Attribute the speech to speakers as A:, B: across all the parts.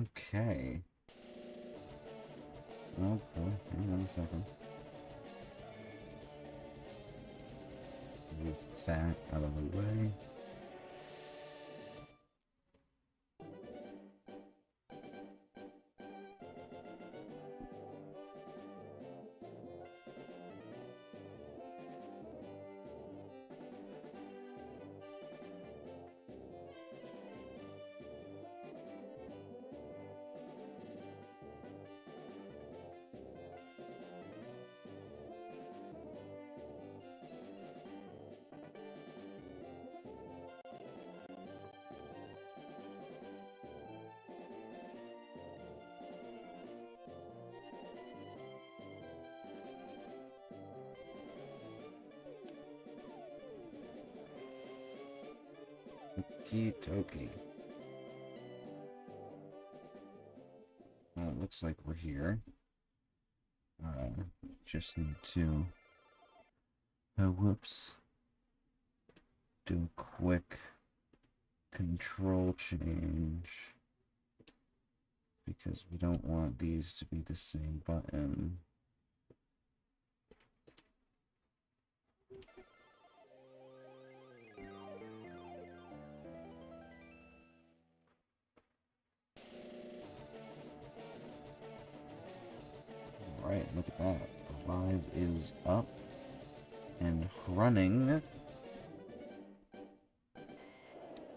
A: Okay. Oh boy, hang on a second. Move that out of the way. Okie dokie. Well, it looks like we're here. Just need to... Oh, whoops. Do a quick control change. Because we don't want these to be the same button. Alright, look at that. The live is up and running.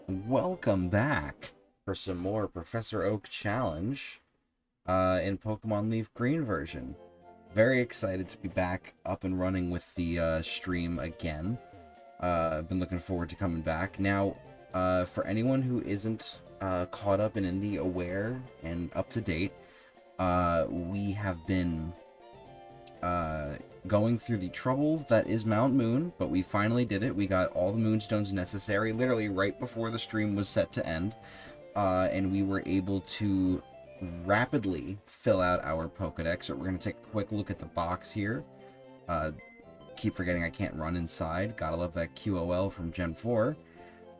A: Welcome back for some more Professor Oak Challenge in Pokemon Leaf Green version. Very excited to be back up and running with the stream again. I've been looking forward to coming back. Now, for anyone who isn't caught up and in the aware and up to date, we have been going through the trouble that is Mount Moon, but we finally did it. We got all the moonstones necessary, literally right before the stream was set to end, and we were able to rapidly fill out our Pokedex. So we're going to take a quick look at the box here. Keep forgetting I can't run inside. Gotta love that QOL from Gen 4.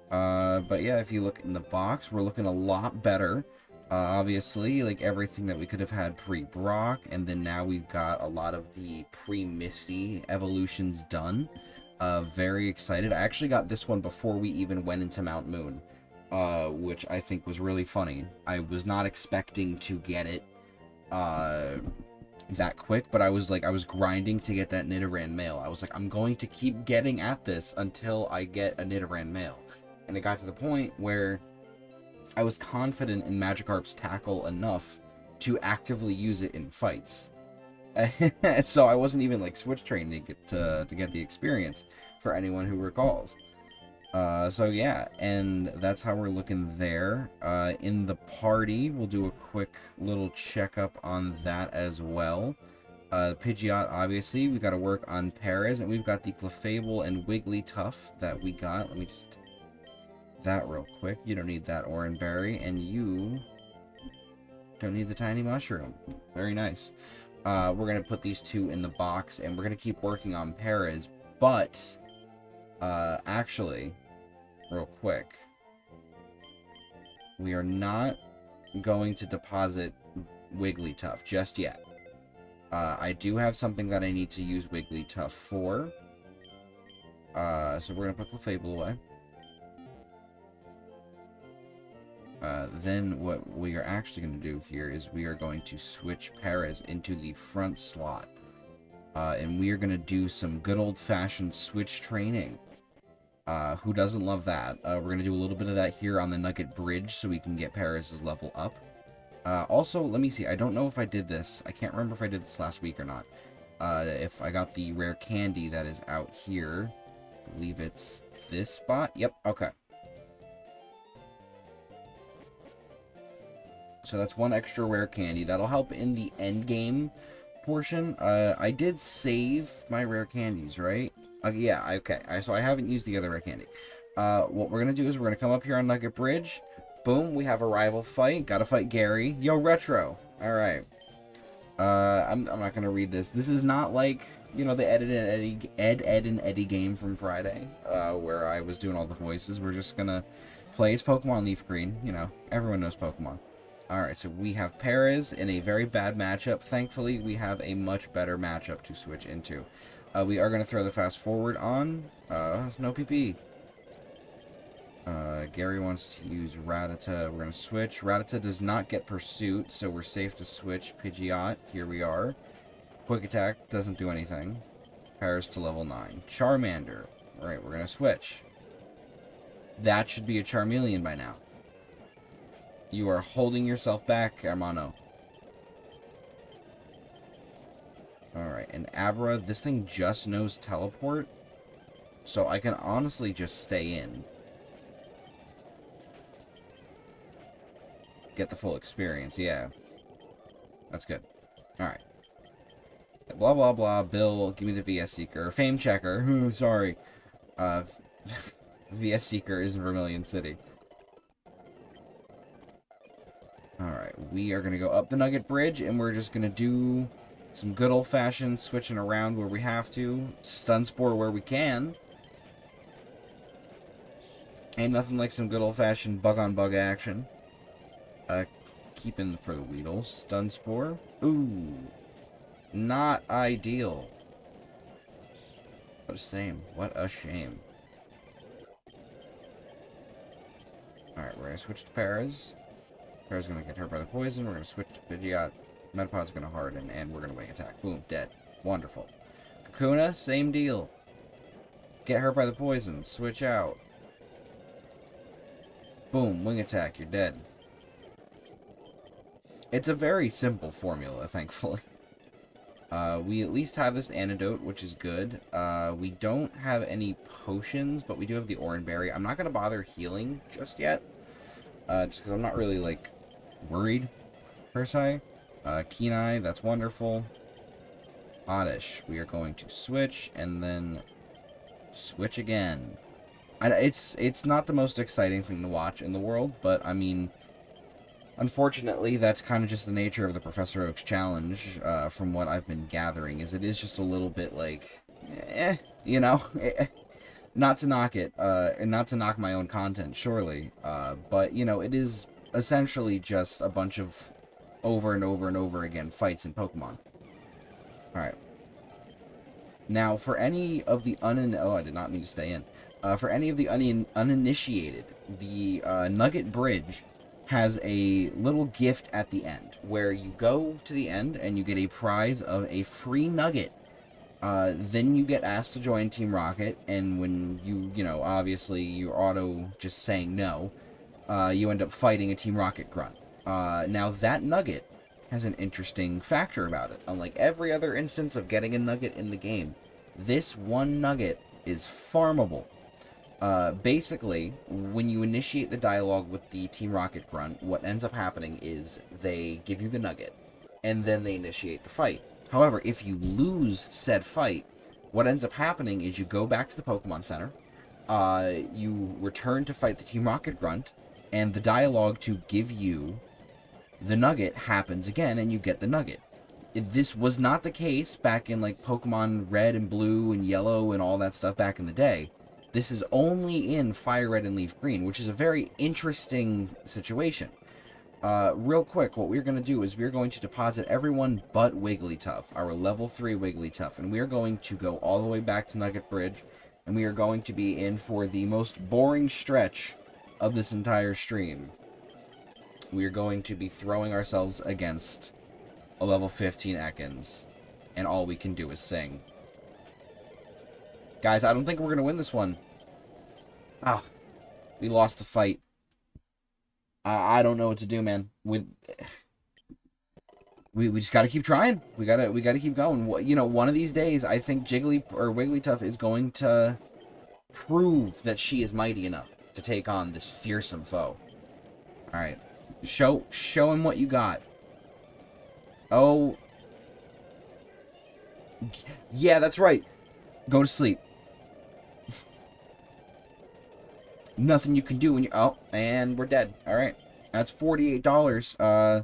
A: But yeah, if you look in the box, we're looking a lot better. Obviously, like everything that we could have had pre-Brock, and then now we've got a lot of the pre-Misty evolutions done. Very excited. I actually got this one before we even went into Mount Moon, which I think was really funny. I was not expecting to get it that quick, but I was grinding to get that Nidoran male. I was like, I'm going to keep getting at this until I get a Nidoran male. And it got to the point where I was confident in Magikarp's tackle enough to actively use it in fights. So I wasn't even like switch trained to get the experience, for anyone who recalls. So yeah, and that's how we're looking there. In the party, we'll do a quick little checkup on that as well. Pidgeot, obviously, we got to work on Perez, and we've got the Clefable and Wigglytuff that we got. Let me just that real quick. You don't need that Oranberry, and you don't need the Tiny Mushroom. Very nice. We're going to put these two in the box, and we're going to keep working on Perez, but actually, real quick, we are not going to deposit Wigglytuff just yet. I do have something that I need to use Wigglytuff for, so we're going to put Clefable away. Then what we are actually going to do here is we are going to switch Perez into the front slot. And we are going to do some good old-fashioned switch training. Who doesn't love that? We're going to do a little bit of that here on the Nugget Bridge so we can get Perez's level up. Also, let me see. I don't know if I did this. I can't remember if I did this last week or not. If I got the rare candy that is out here. I believe it's this spot. Yep, okay. So that's one extra rare candy. That'll help in the end game portion. I did save my rare candies, right? Yeah, okay. So I haven't used the other rare candy. What we're going to do is we're going to come up here on Nugget Bridge. Boom, we have a rival fight. Gotta fight Gary. Yo, Retro. Alright. I'm not going to read this. This is not like, you know, the Ed, Ed, and Eddie game from Friday, where I was doing all the voices. We're just going to play. It's Pokemon Leaf Green. You know, everyone knows Pokemon. Alright, so we have Perez in a very bad matchup. Thankfully, we have a much better matchup to switch into. We are going to throw the fast forward on. No PP. Gary wants to use Rattata. We're going to switch. Rattata does not get Pursuit, so we're safe to switch. Pidgeot, here we are. Quick Attack doesn't do anything. Perez to level 9. Charmander. Alright, we're going to switch. That should be a Charmeleon by now. You are holding yourself back, hermano. Alright, and Abra, this thing just knows Teleport. So I can honestly just stay in. Get the full experience, yeah. That's good. Alright. Blah, blah, blah. Bill, give me the VS Seeker. Fame Checker. Sorry. VS Seeker is in Vermilion City. Alright, we are going to go up the Nugget Bridge, and we're just going to do some good old-fashioned switching around where we have to. Stun Spore where we can. Ain't nothing like some good old-fashioned bug-on-bug action. Keeping for the Weedle. Stun Spore. Ooh. Not ideal. What a shame. What a shame. Alright, we're going to switch to Perez. Perez is going to get hurt by the poison. We're going to switch to Pidgeot. Metapod's going to harden, and we're going to wing attack. Boom, dead. Wonderful. Kakuna, same deal. Get hurt by the poison. Switch out. Boom, wing attack. You're dead. It's a very simple formula, thankfully. We at least have this antidote, which is good. We don't have any potions, but we do have the Oran Berry. I'm not going to bother healing just yet. Just because I'm not really, like, worried, per se. Kenai, that's wonderful. Oddish, we are going to switch, and then switch again. It's not the most exciting thing to watch in the world, but, I mean, unfortunately, that's kind of just the nature of the Professor Oak's challenge, from what I've been gathering, is it is just a little bit, like, you know? Not to knock it, and not to knock my own content, surely, but, you know, it is essentially just a bunch of over and over and over again fights in Pokemon. Alright. Now, for any of the oh, I did not mean to stay in. For any of the uninitiated, the Nugget Bridge has a little gift at the end, where you go to the end and you get a prize of a free nugget. Then you get asked to join Team Rocket, and when you know, obviously you're auto just saying no, you end up fighting a Team Rocket grunt. Now that nugget has an interesting factor about it. Unlike every other instance of getting a nugget in the game, this one nugget is farmable. Basically, when you initiate the dialogue with the Team Rocket grunt, what ends up happening is they give you the nugget, and then they initiate the fight. However, if you lose said fight, what ends up happening is you go back to the Pokemon Center, you return to fight the Team Rocket grunt, and the dialogue to give you the nugget happens again, and you get the nugget. This was not the case back in, like, Pokemon Red and Blue and Yellow and all that stuff back in the day. This is only in Fire Red and Leaf Green, which is a very interesting situation. Real quick, what we're going to do is we're going to deposit everyone but Wigglytuff, our level 3 Wigglytuff, and we are going to go all the way back to Nugget Bridge, and we are going to be in for the most boring stretch of this entire stream. We are going to be throwing ourselves against a level 15 Ekans, and all we can do is sing. Guys, I don't think we're going to win this one. Ah, we lost the fight. I don't know what to do, man. We just got to keep trying. We gotta keep going. You know, one of these days, I think Wigglytuff is going to prove that she is mighty enough to take on this fearsome foe. All right, show him what you got. Oh, yeah, that's right. Go to sleep. Nothing you can do when you... Oh, and we're dead. Alright. That's $48.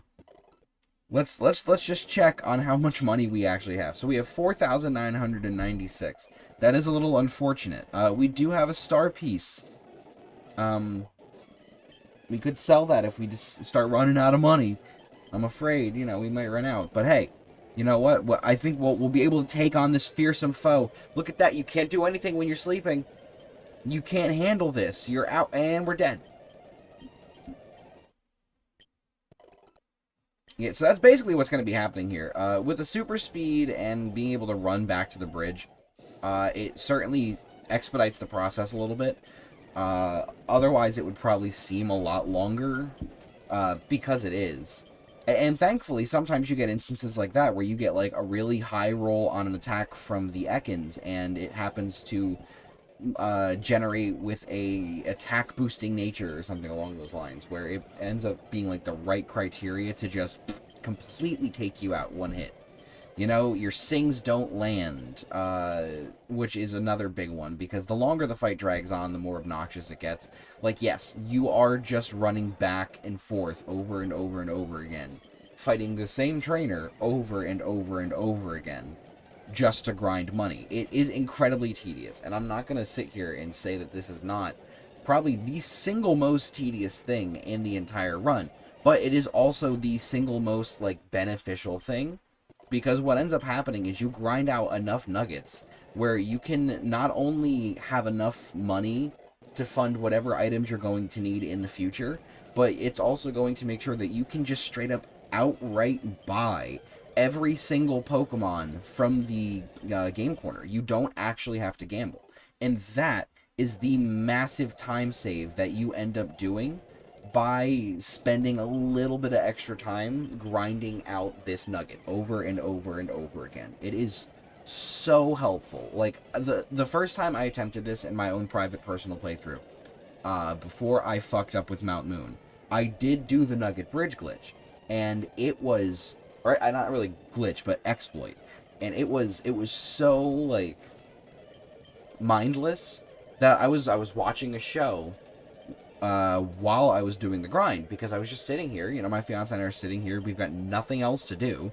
A: Let's just check on how much money we actually have. So we have 4,996. That is a little unfortunate. We do have a star piece. We could sell that if we just start running out of money. I'm afraid, you know, we might run out. But hey, you know what? I think we'll be able to take on this fearsome foe. Look at that. You can't do anything when you're sleeping. You can't handle this. You're out, and we're dead. Yeah, so that's basically what's going to be happening here. With the super speed and being able to run back to the bridge, it certainly expedites the process a little bit. Otherwise, it would probably seem a lot longer, because it is. And thankfully, sometimes you get instances like that where you get like a really high roll on an attack from the Ekans, and it happens to generate with a attack boosting nature or something along those lines, where it ends up being like the right criteria to just completely take you out one hit. You know, your sings don't land, which is another big one, because the longer the fight drags on, the more obnoxious it gets. Like, yes, you are just running back and forth over and over and over again, fighting the same trainer over and over and over again, just to grind money. It is incredibly tedious, and I'm not going to sit here and say that this is not probably the single most tedious thing in the entire run, but it is also the single most, like, beneficial thing. Because what ends up happening is you grind out enough nuggets where you can not only have enough money to fund whatever items you're going to need in the future, but it's also going to make sure that you can just straight up outright buy every single Pokemon from the game corner. You don't actually have to gamble. And that is the massive time save that you end up doing by spending a little bit of extra time grinding out this nugget over and over and over again. It is so helpful. Like, the first time I attempted this in my own private personal playthrough, before I fucked up with Mount Moon, I did do the nugget bridge glitch, and it was, or not really glitch, but exploit, and it was so, like, mindless that I was watching a show while I was doing the grind, because I was just sitting here, you know, my fiance and I are sitting here, we've got nothing else to do,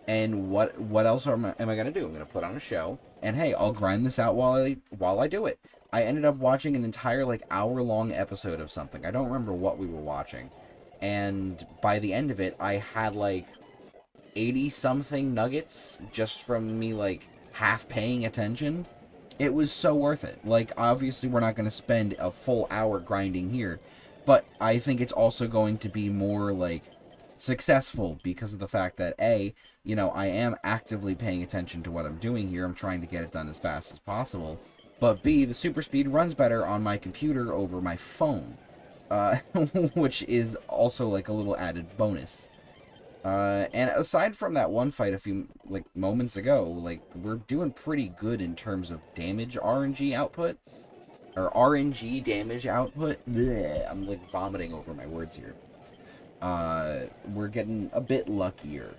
A: and what else am I going to do? I'm going to put on a show, and hey, I'll grind this out while I do it. I ended up watching an entire, like, hour-long episode of something. I don't remember what we were watching, and by the end of it, I had, like, 80-something nuggets just from me, like, half paying attention. It was so worth it. Like, obviously we're not going to spend a full hour grinding here, but I think it's also going to be more, like, successful because of the fact that, A, you know, I am actively paying attention to what I'm doing here. I'm trying to get it done as fast as possible. But B, the super speed runs better on my computer over my phone, which is also, like, a little added bonus. And aside from that one fight a few, like, moments ago, like, we're doing pretty good in terms of damage RNG output. Or RNG damage output. Blech, I'm, like, vomiting over my words here. We're getting a bit luckier,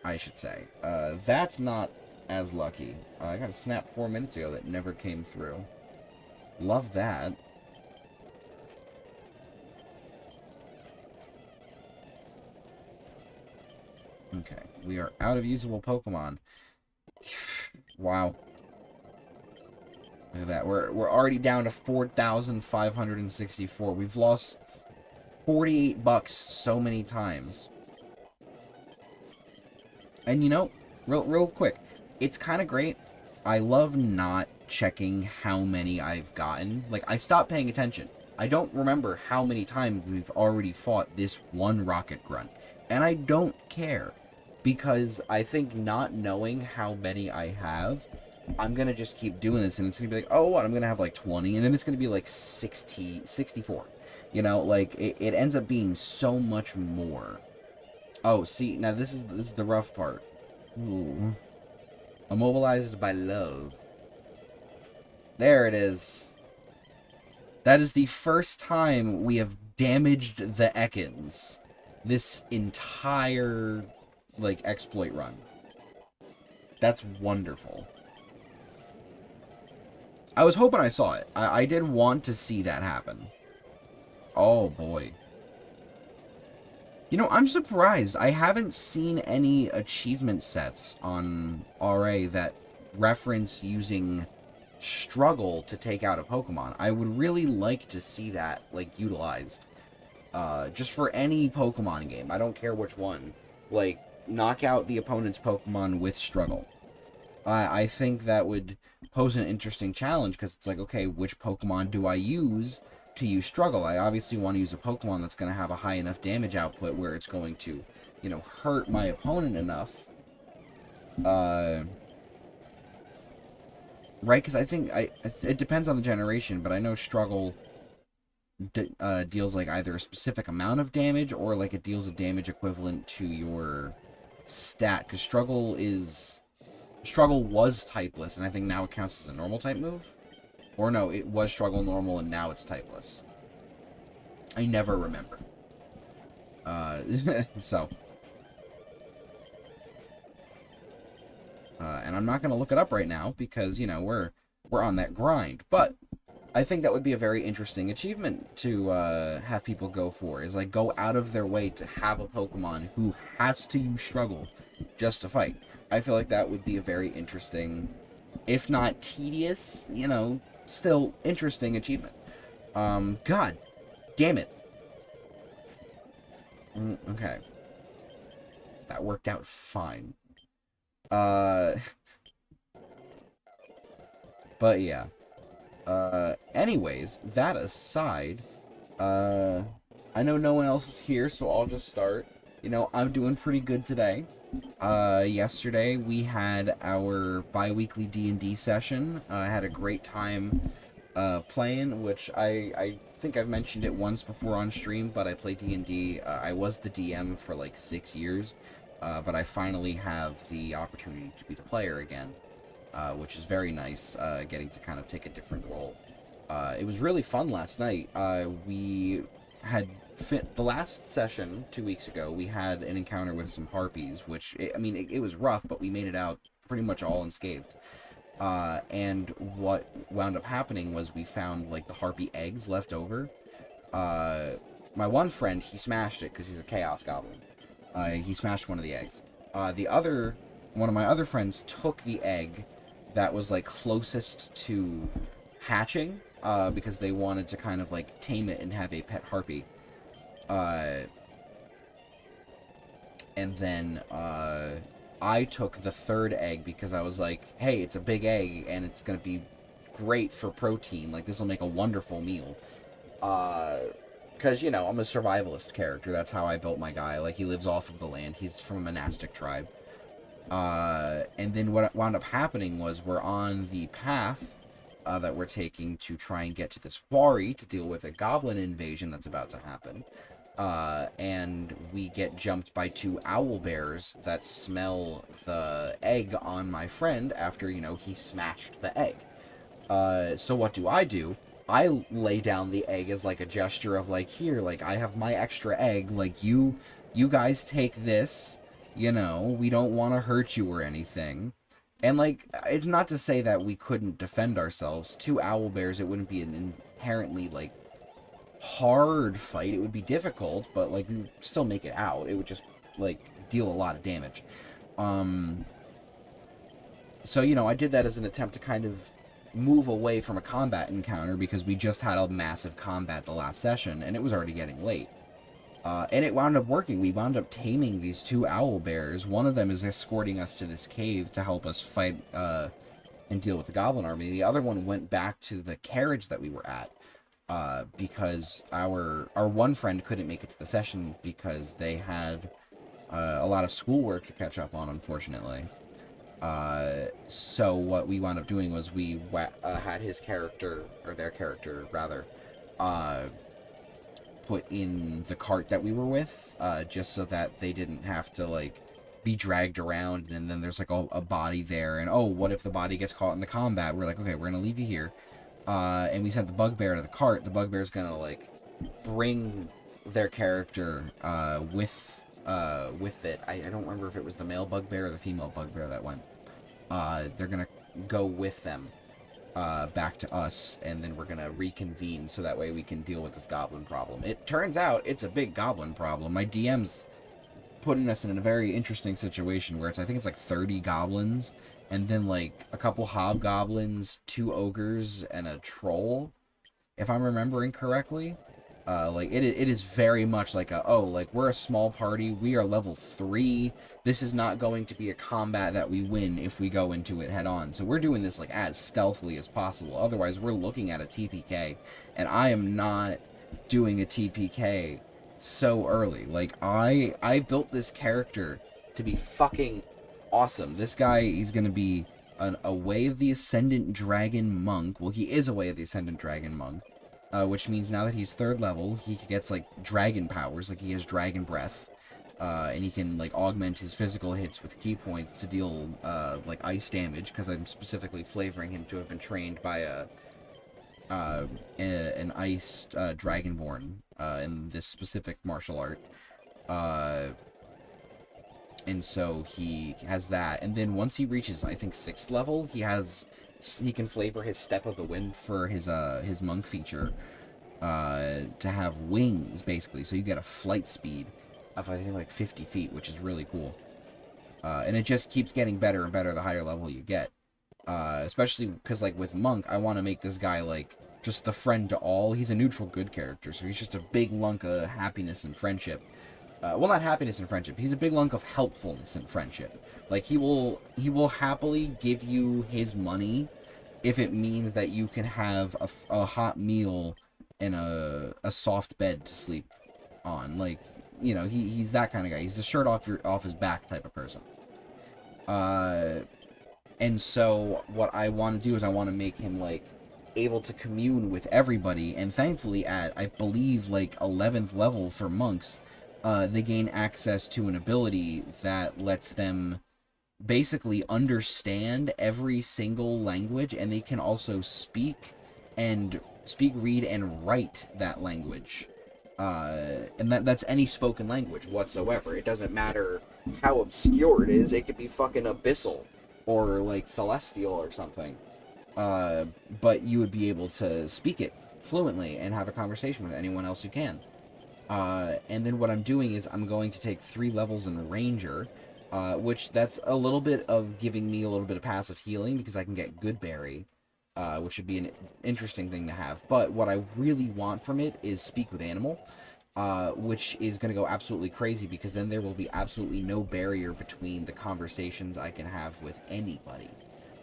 A: I should say. That's not as lucky. I got a snap 4 minutes ago that never came through. Love that. Okay, we are out of usable Pokemon. Wow. Look at that. We're already down to 4,564. We've lost $48 so many times. And you know, real quick, it's kind of great. I love not checking how many I've gotten. Like, I stopped paying attention. I don't remember how many times we've already fought this one Rocket Grunt. And I don't care. Because I think not knowing how many I have, I'm going to just keep doing this, and it's going to be like, oh, what, I'm going to have like 20, and then it's going to be like 64. You know, like, it ends up being so much more. Oh, see, now this is the rough part. Ooh. Immobilized by love. There it is. That is the first time we have damaged the Ekans this entire, like, exploit run. That's wonderful. I was hoping I saw it. I did want to see that happen. Oh boy. You know, I'm surprised. I haven't seen any achievement sets on RA that reference using struggle to take out a Pokemon. I would really like to see that, like, utilized. Just for any Pokemon game. I don't care which one. Like, knock out the opponent's Pokemon with struggle. I think that would pose an interesting challenge, because it's like, okay, which Pokemon do I use to use struggle? I obviously want to use a Pokemon that's going to have a high enough damage output where it's going to, hurt my opponent enough. Right? Because I think it depends on the generation, but I know struggle deals like either a specific amount of damage, or like it deals a damage equivalent to your stat. Because struggle was typeless, and I think now it counts as a normal type move. Or no, it was struggle normal, and now it's typeless. I never remember. So. And I'm not going to look it up right now, because, we're on that grind. But I think that would be a very interesting achievement to have people go for, is like go out of their way to have a Pokemon who has to use struggle just to fight. I feel like that would be a very interesting, if not tedious, still interesting achievement. God damn it. Okay. That worked out fine. But yeah. Anyways, that aside, I know no one else is here, so I'll just start. I'm doing pretty good today. Yesterday we had our bi-weekly D&D session. I had a great time, playing, which I think I've mentioned it once before on stream, but I play D&D. I was the DM for like 6 years, but I finally have the opportunity to be the player again. Which is very nice, getting to kind of take a different role. It was really fun last night. We had the last session 2 weeks ago, we had an encounter with some harpies, which, it was rough, but we made it out pretty much all unscathed. And what wound up happening was we found, like, the harpy eggs left over. My one friend, he smashed it because he's a chaos goblin. He smashed one of the eggs. One of my other friends took the egg that was like closest to hatching, because they wanted to kind of like tame it and have a pet harpy. And then I took the third egg because I was like, hey, it's a big egg and it's gonna be great for protein. Like, this will make a wonderful meal. Because, I'm a survivalist character. That's how I built my guy. Like, he lives off of the land. He's from a monastic tribe. And then what wound up happening was we're on the path that we're taking to try and get to this quarry to deal with a goblin invasion that's about to happen. And we get jumped by 2 owl bears that smell the egg on my friend after, he smashed the egg. So what do? I lay down the egg as like a gesture of like, here, like, I have my extra egg, like, you guys take this. We don't want to hurt you or anything. And, like, it's not to say that we couldn't defend ourselves. 2 owlbears, it wouldn't be an inherently, like, hard fight. It would be difficult, but, like, we would still make it out. It would just, like, deal a lot of damage. So, I did that as an attempt to kind of move away from a combat encounter, because we just had a massive combat the last session, and it was already getting late. And it wound up working. We wound up taming these 2 owlbears. One of them is escorting us to this cave to help us fight and deal with the goblin army. The other one went back to the carriage that we were at, because our one friend couldn't make it to the session because they had a lot of schoolwork to catch up on, unfortunately. So what we wound up doing was we had his character, or their character, rather, put in the cart that we were with, just so that they didn't have to, like, be dragged around, and then there's, like, a body there, and, oh, what if the body gets caught in the combat? We're like, okay, we're gonna leave you here. And we sent the bugbear to the cart. The bugbear's gonna, like, bring their character, with it. I don't remember if it was the male bugbear or the female bugbear that went. They're gonna go with them back to us, and then we're gonna reconvene so that way we can deal with this goblin problem. It turns out it's a big goblin problem. My DM's putting us in a very interesting situation where I think it's like 30 goblins, and then like a couple hobgoblins, 2 ogres, and a troll, if I'm remembering correctly. Like, it is very much like oh, like, we're a small party, we are level 3, this is not going to be a combat that we win if we go into it head on. So we're doing this, like, as stealthily as possible. Otherwise, we're looking at a TPK, and I am not doing a TPK so early. Like, I built this character to be fucking awesome. This guy, he's gonna be a Way of the Ascendant Dragon Monk. Well, he is a Way of the Ascendant Dragon Monk. Which means now that he's 3rd level, he gets, like, dragon powers, like he has dragon breath, and he can, like, augment his physical hits with key points to deal, like, ice damage, because I'm specifically flavoring him to have been trained by an ice dragonborn in this specific martial art. And so he has that, and then once he reaches, I think, 6th level, he can flavor his Step of the Wind for his monk feature, to have wings, basically, so you get a flight speed of, I think, like 50 feet, which is really cool. And it just keeps getting better and better the higher level you get. Especially because, like, with Monk, I want to make this guy, like, just the friend to all. He's a neutral good character, so he's just a big lunk of happiness and friendship. Well, not happiness and friendship. He's a big lunk of helpfulness and friendship. Like, he will happily give you his money if it means that you can have a hot meal and a soft bed to sleep on. Like, you know, he's that kind of guy. He's the shirt off his back type of person. And so what I want to do is I want to make him, like, able to commune with everybody. And thankfully at, I believe, like, 11th level for monks, they gain access to an ability that lets them basically understand every single language, and they can also speak, read, and write that language. And that's any spoken language whatsoever. It doesn't matter how obscure it is. It could be fucking abyssal or, like, celestial or something. But you would be able to speak it fluently and have a conversation with anyone else who can. And then what I'm doing is I'm going to take 3 levels in Ranger, which that's a little bit of giving me a little bit of passive healing, because I can get Goodberry, which would be an interesting thing to have. But what I really want from it is Speak with Animal, which is going to go absolutely crazy, because then there will be absolutely no barrier between the conversations I can have with anybody.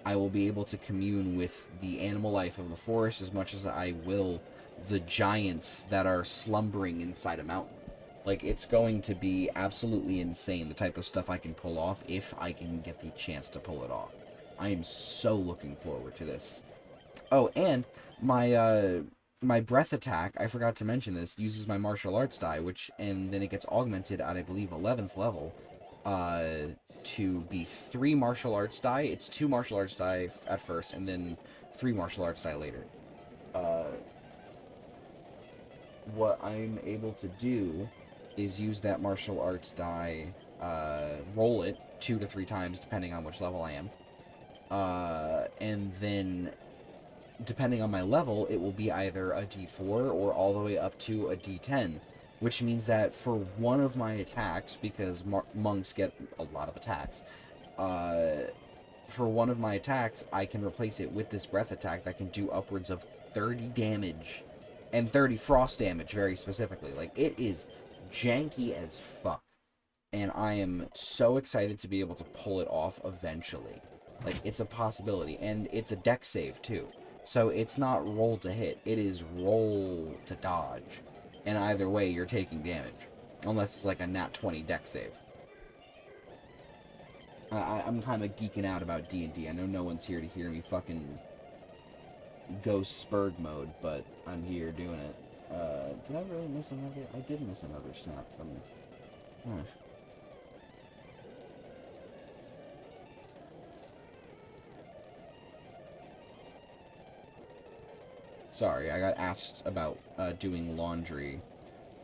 A: I will be able to commune with the animal life of the forest as much as I will the giants that are slumbering inside a mountain. Like, it's going to be absolutely insane, the type of stuff I can pull off if I can get the chance to pull it off. I am so looking forward to this. Oh, and my breath attack, I forgot to mention this, uses my martial arts die, and then it gets augmented at, I believe, 11th level, to be 3 martial arts die. It's 2 martial arts die at first, and then 3 martial arts die later. What I'm able to do is use that martial arts die, roll it 2 to 3 times, depending on which level I am. And then, depending on my level, it will be either a D4 or all the way up to a D10. Which means that for one of my attacks, because monks get a lot of attacks, for one of my attacks, I can replace it with this breath attack that can do upwards of 30 damage. And 30 frost damage, very specifically. Like, it is janky as fuck. And I am so excited to be able to pull it off eventually. Like, it's a possibility. And it's a dex save, too. So it's not roll to hit. It is roll to dodge. And either way, you're taking damage. Unless it's like a nat 20 dex save. I'm kind of geeking out about D&D. I know no one's here to hear me fucking go Spurg mode, but I'm here doing it. Did I really miss another? I did miss another snap from... Sorry, I got asked about doing laundry.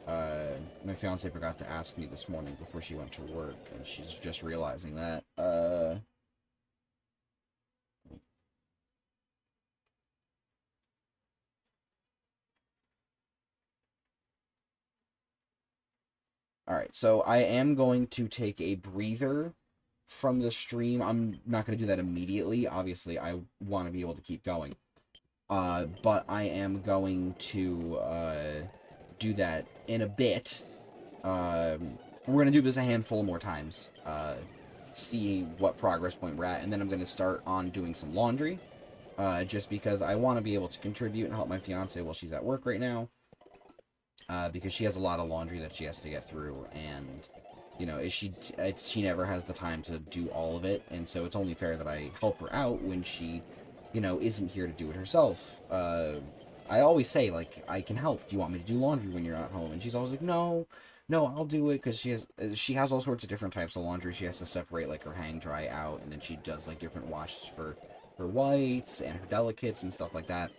A: My fiance forgot to ask me this morning before she went to work, and she's just realizing that. Alright, so I am going to take a breather from the stream. I'm not going to do that immediately. Obviously, I want to be able to keep going. But I am going to do that in a bit. We're going to do this a handful more times. See what progress point we're at, and then I'm going to start on doing some laundry. Just because I want to be able to contribute and help my fiance while she's at work right now. Because she has a lot of laundry that she has to get through, and, you know, she never has the time to do all of it, and so it's only fair that I help her out when she, you know, isn't here to do it herself. I always say, like, I can help. Do you want me to do laundry when you're at home? And she's always like, no, I'll do it, because she has all sorts of different types of laundry. She has to separate, like, her hang dry out, and then she does, like, different washes for her whites and her delicates and stuff like that.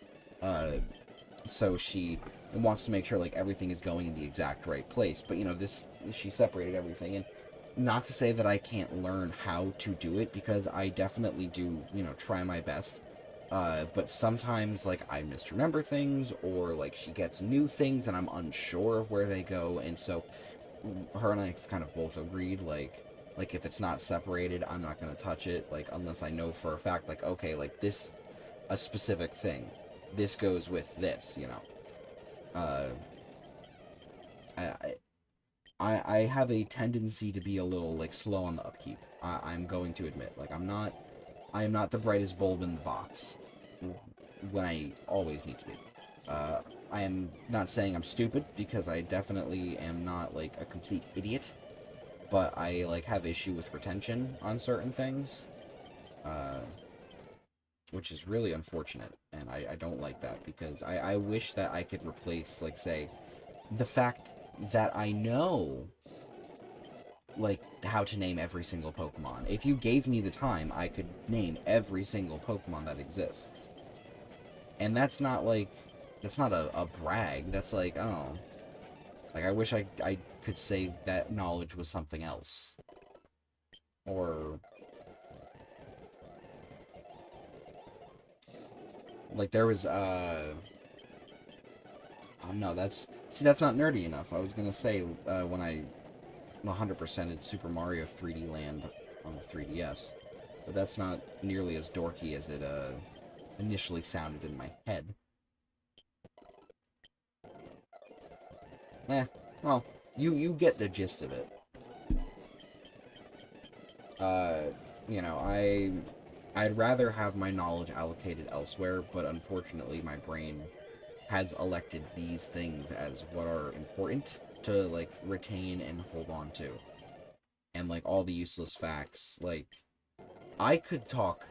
A: So she wants to make sure, like, everything is going in the exact right place. But, you know, she separated everything, and not to say that I can't learn how to do it, because I definitely do, you know, try my best. But sometimes, like, I misremember things, or, like, she gets new things, and I'm unsure of where they go, and so her and I kind of both agreed, like, if it's not separated, I'm not going to touch it, like, unless I know for a fact, like, okay, like, this, a specific thing, this goes with this, you know. I have a tendency to be a little, like, slow on the upkeep. I'm going to admit, like, I am not the brightest bulb in the box when I always need to be. I am not saying I'm stupid, because I definitely am not, like, a complete idiot, but I, like, have issue with retention on certain things, which is really unfortunate, and I don't like that, because I wish that I could replace, like, say, the fact that I know, like, how to name every single Pokemon. If you gave me the time, I could name every single Pokemon that exists. And that's not, like, that's not a brag. That's like, oh. Like, I wish I could say that knowledge was something else. Or, like, there was, oh, no, that's not nerdy enough. I was gonna say, when I 100%ed Super Mario 3D Land on the 3DS, but that's not nearly as dorky as it, initially sounded in my head. Well, you get the gist of it. You know, I'd rather have my knowledge allocated elsewhere, but unfortunately my brain has elected these things as what are important to, like, retain and hold on to. And, like, all the useless facts, like, I could talk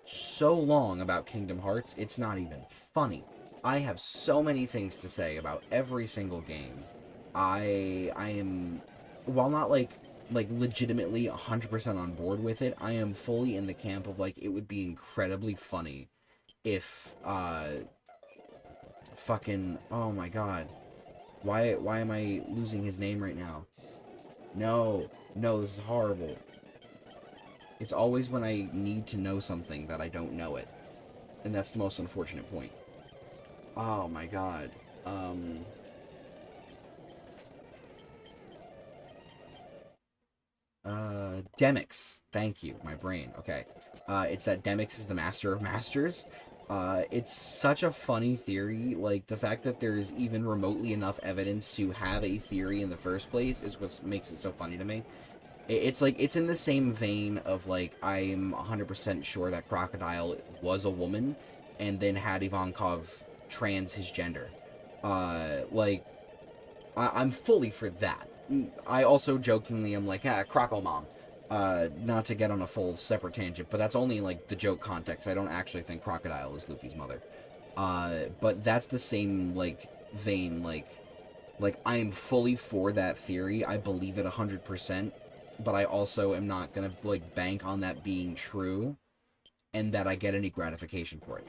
A: so long about Kingdom Hearts, it's not even funny. I have so many things to say about every single game. I am, while not, like, legitimately 100% on board with it, I am fully in the camp of, like, it would be incredibly funny if, fucking, oh my god. Why am I losing his name right now? No, this is horrible. It's always when I need to know something that I don't know it. And that's the most unfortunate point. Oh my god. Demix. Thank you, my brain. Okay. It's that Demix is the master of masters. It's such a funny theory. Like, the fact that there's even remotely enough evidence to have a theory in the first place is what makes it so funny to me. It's like, it's in the same vein of, like, I'm 100% sure that Crocodile was a woman, and then had Ivankov trans his gender. Like, I'm fully for that. I also jokingly am like, Croco Mom. Not to get on a full separate tangent, but that's only in, like, the joke context. I don't actually think Crocodile is Luffy's mother. But that's the same, like, vein, like, I am fully for that theory. I believe it 100%, but I also am not gonna, like, bank on that being true, and that I get any gratification for it.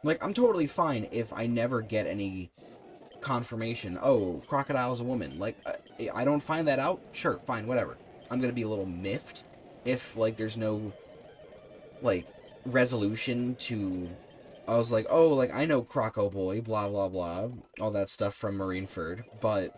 A: Like, I'm totally fine if I never get any confirmation, oh, Crocodile's a woman. Like, I don't find that out, sure, fine, whatever. I'm gonna be a little miffed if, like, there's no, like, resolution to... I was like, oh, like, I know Croco Boy, blah, blah, blah, all that stuff from Marineford, but,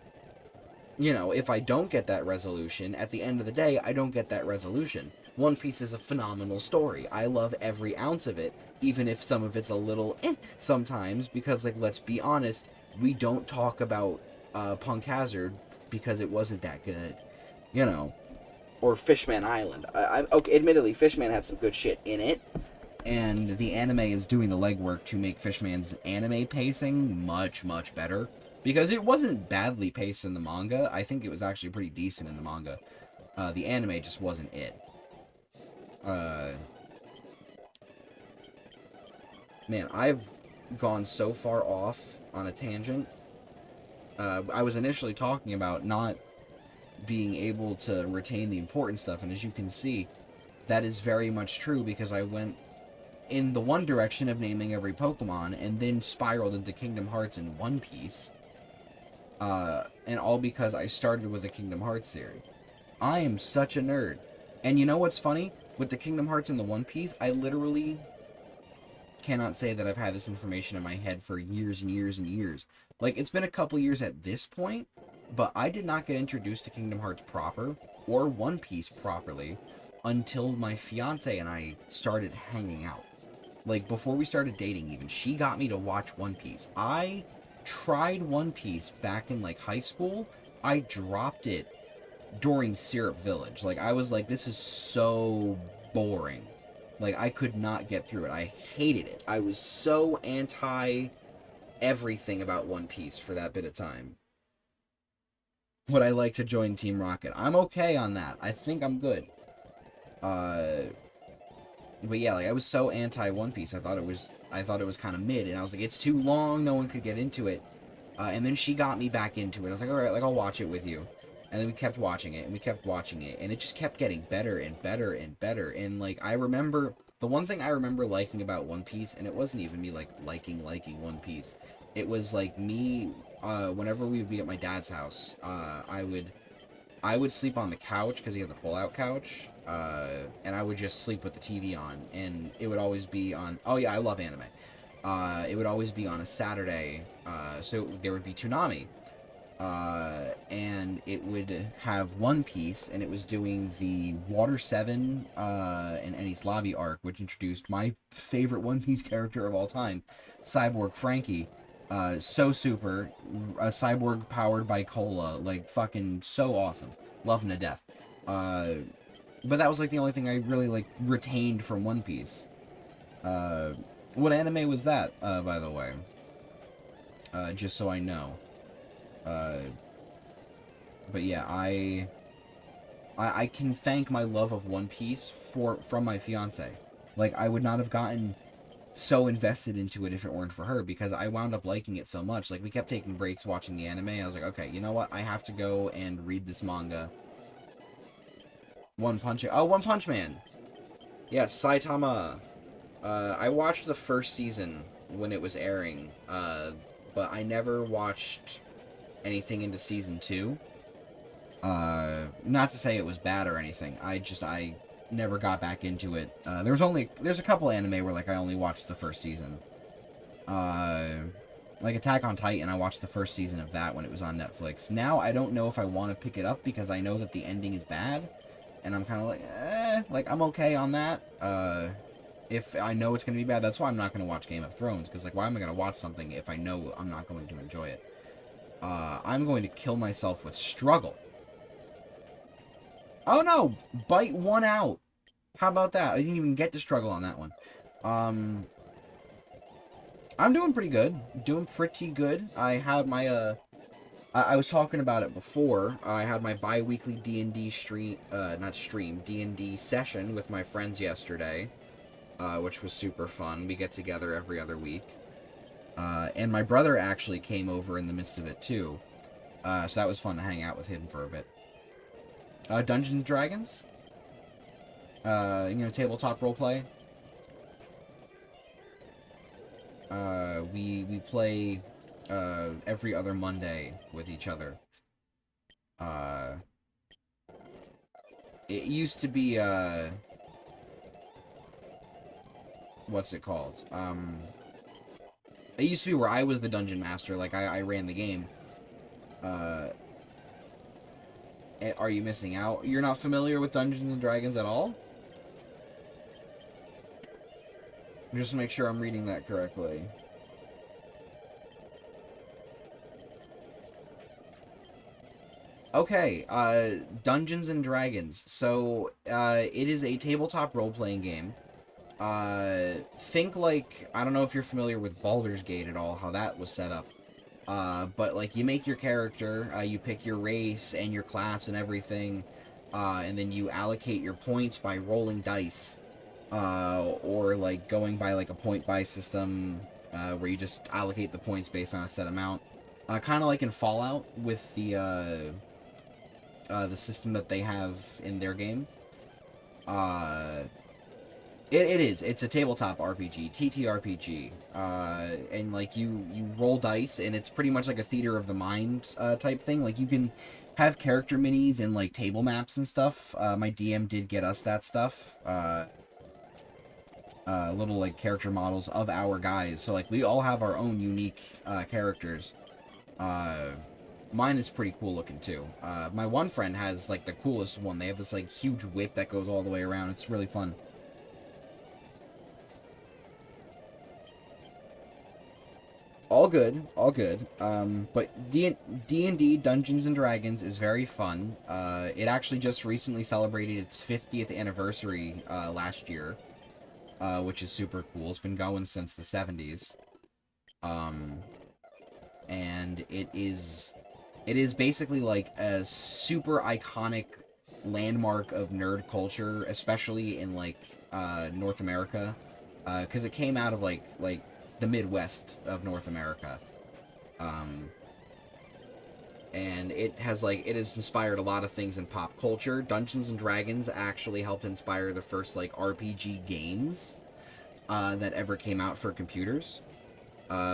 A: you know, if I don't get that resolution, at the end of the day, I don't get that resolution. One Piece is a phenomenal story. I love every ounce of it, even if some of it's a little sometimes, because, like, let's be honest, we don't talk about Punk Hazard because it wasn't that good, you know. Or Fishman Island. Okay, admittedly, Fishman had some good shit in it, and the anime is doing the legwork to make Fishman's anime pacing much, much better. Because it wasn't badly paced in the manga. I think it was actually pretty decent in the manga. The anime just wasn't it. Man, I've gone so far off on a tangent. I was initially talking about not being able to retain the important stuff, and as you can see, that is very much true, because I went in the one direction of naming every Pokemon, and then spiraled into Kingdom Hearts and One Piece, and all because I started with a Kingdom Hearts theory. I am such a nerd. And you know what's funny? With the Kingdom Hearts and the One Piece, I literally cannot say that I've had this information in my head for years and years and years. Like, it's been a couple years at this point, but I did not get introduced to Kingdom Hearts proper, or One Piece properly, until my fiance and I started hanging out. Like, before we started dating even, she got me to watch One Piece. I tried One Piece back in, like, high school. I dropped it during Syrup Village. Like, I was like, this is so boring. Like, I could not get through it. I hated it. I was so anti-everything about One Piece for that bit of time. Would I like to join Team Rocket? I'm okay on that. I think I'm good. But yeah, like, I was so anti-One Piece. I thought it was kind of mid, and I was like, it's too long, no one could get into it. And then she got me back into it. I was like, alright, like, I'll watch it with you. And then we kept watching it, and we kept watching it, and it just kept getting better and better and better. And, like, I remember, the one thing I remember liking about One Piece, and it wasn't even me, like, liking One Piece. It was, like, me, whenever we would be at my dad's house, I would sleep on the couch, because he had the pull-out couch, and I would just sleep with the TV on, and it would always be on, oh yeah, I love anime. It would always be on a Saturday, so there would be Toonami. And it would have One Piece, and it was doing the Water 7 and Enies Lobby arc, which introduced my favorite One Piece character of all time, Cyborg Frankie. So super, a cyborg powered by cola, like, fucking so awesome. Love him to death. But that was, like, the only thing I really, like, retained from One Piece. What anime was that, by the way? Just so I know. But yeah, I can thank my love of One Piece from my fiance. Like, I would not have gotten so invested into it if it weren't for her, because I wound up liking it so much. Like, we kept taking breaks watching the anime. I was like, okay, you know what? I have to go and read this manga. One Punch Man! Yes, Saitama! I watched the first season when it was airing, but I never watched anything into season 2. Not to say it was bad or anything. I never got back into it. There's a couple anime where, like, I only watched the first season. Like Attack on Titan, I watched the first season of that when it was on Netflix. Now, I don't know if I want to pick it up, because I know that the ending is bad, and I'm kind of like, like, I'm okay on that. If I know it's going to be bad, that's why I'm not going to watch Game of Thrones, because, like, why am I going to watch something if I know I'm not going to enjoy it? I'm going to kill myself with struggle. Oh no! Bite one out! How about that? I didn't even get to struggle on that one. I'm doing pretty good. Doing pretty good. I had my, I was talking about it before. I had my bi-weekly D&D stream, D&D session with my friends yesterday, which was super fun. We get together every other week. And my brother actually came over in the midst of it, too. So that was fun to hang out with him for a bit. Dungeons & Dragons? Tabletop roleplay. We play, every other Monday with each other. It used to be, what's it called? It used to be where I was the dungeon master, like, I ran the game. Are you missing out? You're not familiar with Dungeons & Dragons at all? Just to make sure I'm reading that correctly. Okay, Dungeons and Dragons. So, it is a tabletop role-playing game. Think like, I don't know if you're familiar with Baldur's Gate at all, how that was set up. But like you make your character, you pick your race and your class and everything, and then you allocate your points by rolling dice, or like going by like a point buy system, where you just allocate the points based on a set amount. Kind of like in Fallout with the system that they have in their game. Uh, it is. It's a tabletop RPG, TTRPG, and like you roll dice, and it's pretty much like a theater of the mind type thing. Like you can have character minis and like table maps and stuff. My DM did get us that stuff. Little like character models of our guys. So like we all have our own unique characters. Mine is pretty cool looking too. My one friend has like the coolest one. They have this like huge whip that goes all the way around. It's really fun. All good, all good. But D&D Dungeons and Dragons is very fun. It actually just recently celebrated its 50th anniversary last year, which is super cool. It's been going since the 70s. Um, and it is basically like a super iconic landmark of nerd culture, especially in like North America, because it came out of like the Midwest of North America, um, and it has inspired a lot of things in pop culture. Dungeons and Dragons actually helped inspire the first like RPG games that ever came out for computers,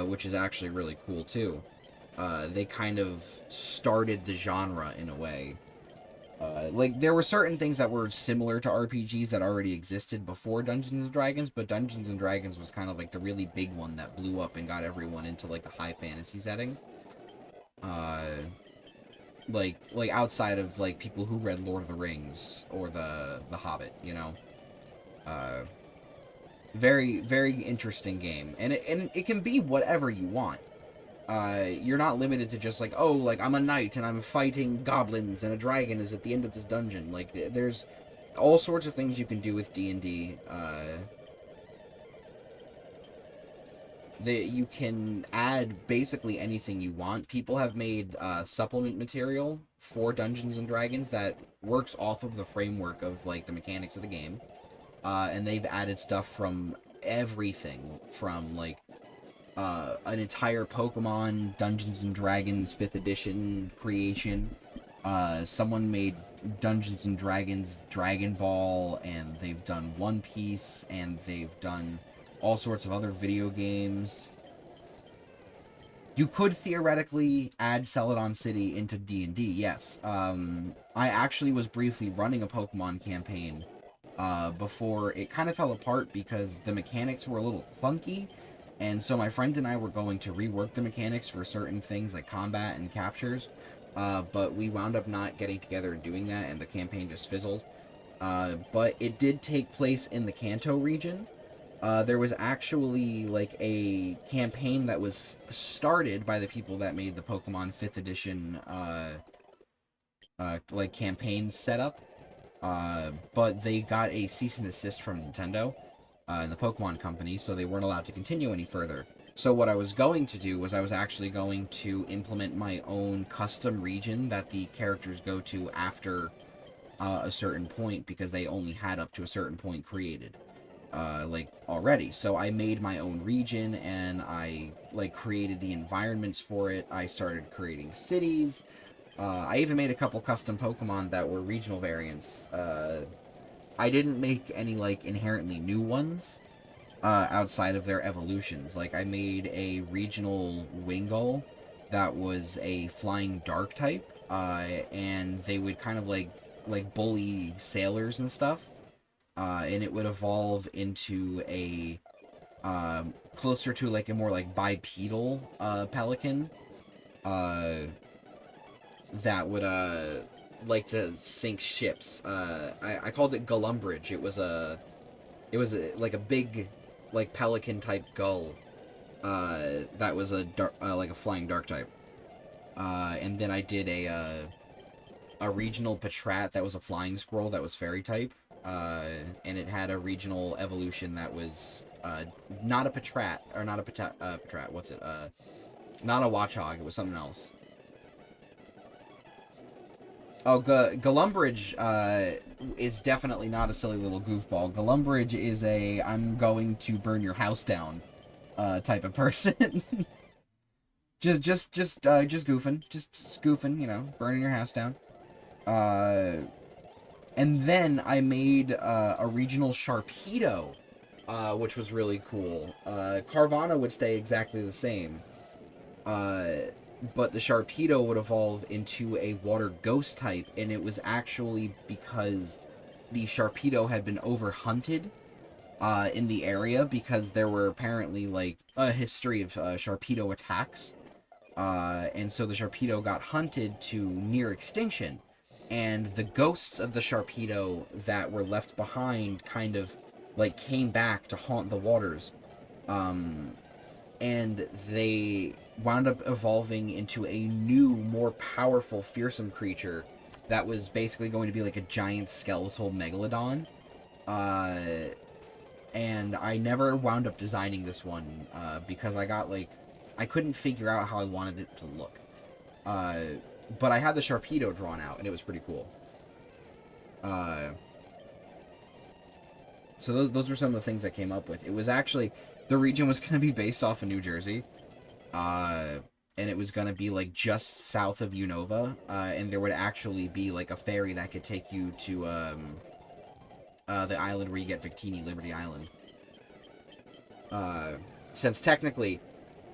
A: which is actually really cool too. They kind of started the genre in a way. Like, there were certain things that were similar to RPGs that already existed before Dungeons & Dragons, but Dungeons & Dragons was kind of, like, the really big one that blew up and got everyone into, like, the high fantasy setting. Uh, like outside of, like, people who read Lord of the Rings or The Hobbit, you know? Uh, very, very interesting game. And it can be whatever you want. You're not limited to just like, oh, like I'm a knight and I'm fighting goblins and a dragon is at the end of this dungeon. Like there's all sorts of things you can do with D&D. That you can add basically anything you want. People have made supplement material for Dungeons and Dragons that works off of the framework of like the mechanics of the game. And they've added stuff from everything from like an entire Pokemon Dungeons and Dragons 5th edition creation. Someone made Dungeons and Dragons Dragon Ball, and they've done One Piece, and they've done all sorts of other video games. You could theoretically add Celadon City into D&D, yes. I actually was briefly running a Pokemon campaign before it kind of fell apart because the mechanics were a little clunky. And so my friend and I were going to rework the mechanics for certain things like combat and captures, but we wound up not getting together and doing that, and the campaign just fizzled. But it did take place in the Kanto region. There was actually like a campaign that was started by the people that made the Pokemon 5th edition like campaigns setup, but they got a cease and desist from Nintendo. And the Pokemon Company, so they weren't allowed to continue any further. So what I was going to do was I was actually going to implement my own custom region that the characters go to after a certain point, because they only had up to a certain point created, like, already. So I made my own region, and I, like, created the environments for it. I started creating cities. I even made a couple custom Pokemon that were regional variants. I didn't make any, like, inherently new ones, outside of their evolutions. Like, I made a regional Wingull that was a flying dark type, and they would kind of, like bully sailors and stuff, and it would evolve into a, closer to, like, a more, like, bipedal, pelican, that would, like to sink ships. I called it Gullumbridge. It was like a big, like pelican type gull. That was a dark, like a flying dark type. And then I did a regional Patrat that was a flying squirrel that was fairy type. And it had a regional evolution that was not a Patrat, or not a Patrat, what's it? Not a Watchog, it was something else. Oh, Galumbridge is definitely not a silly little goofball. Galumbridge is a I'm going to burn your house down type of person. just goofing, just goofing, you know, burning your house down. And then I made a regional Sharpedo, which was really cool. Carvana would stay exactly the same. But the Sharpedo would evolve into a water ghost type, and it was actually because the Sharpedo had been overhunted in the area, because there were apparently, like, a history of Sharpedo attacks. And so the Sharpedo got hunted to near extinction. And the ghosts of the Sharpedo that were left behind kind of, like, came back to haunt the waters. And they wound up evolving into a new, more powerful, fearsome creature that was basically going to be like a giant skeletal megalodon. And I never wound up designing this one because I got, like, I couldn't figure out how I wanted it to look. But I had the Sharpedo drawn out, and it was pretty cool. So those were some of the things I came up with. It was actually, the region was going to be based off of New Jersey. And it was going to be, like, just south of Unova. And there would actually be, like, a ferry that could take you to the island where you get Victini, Liberty Island. Since technically,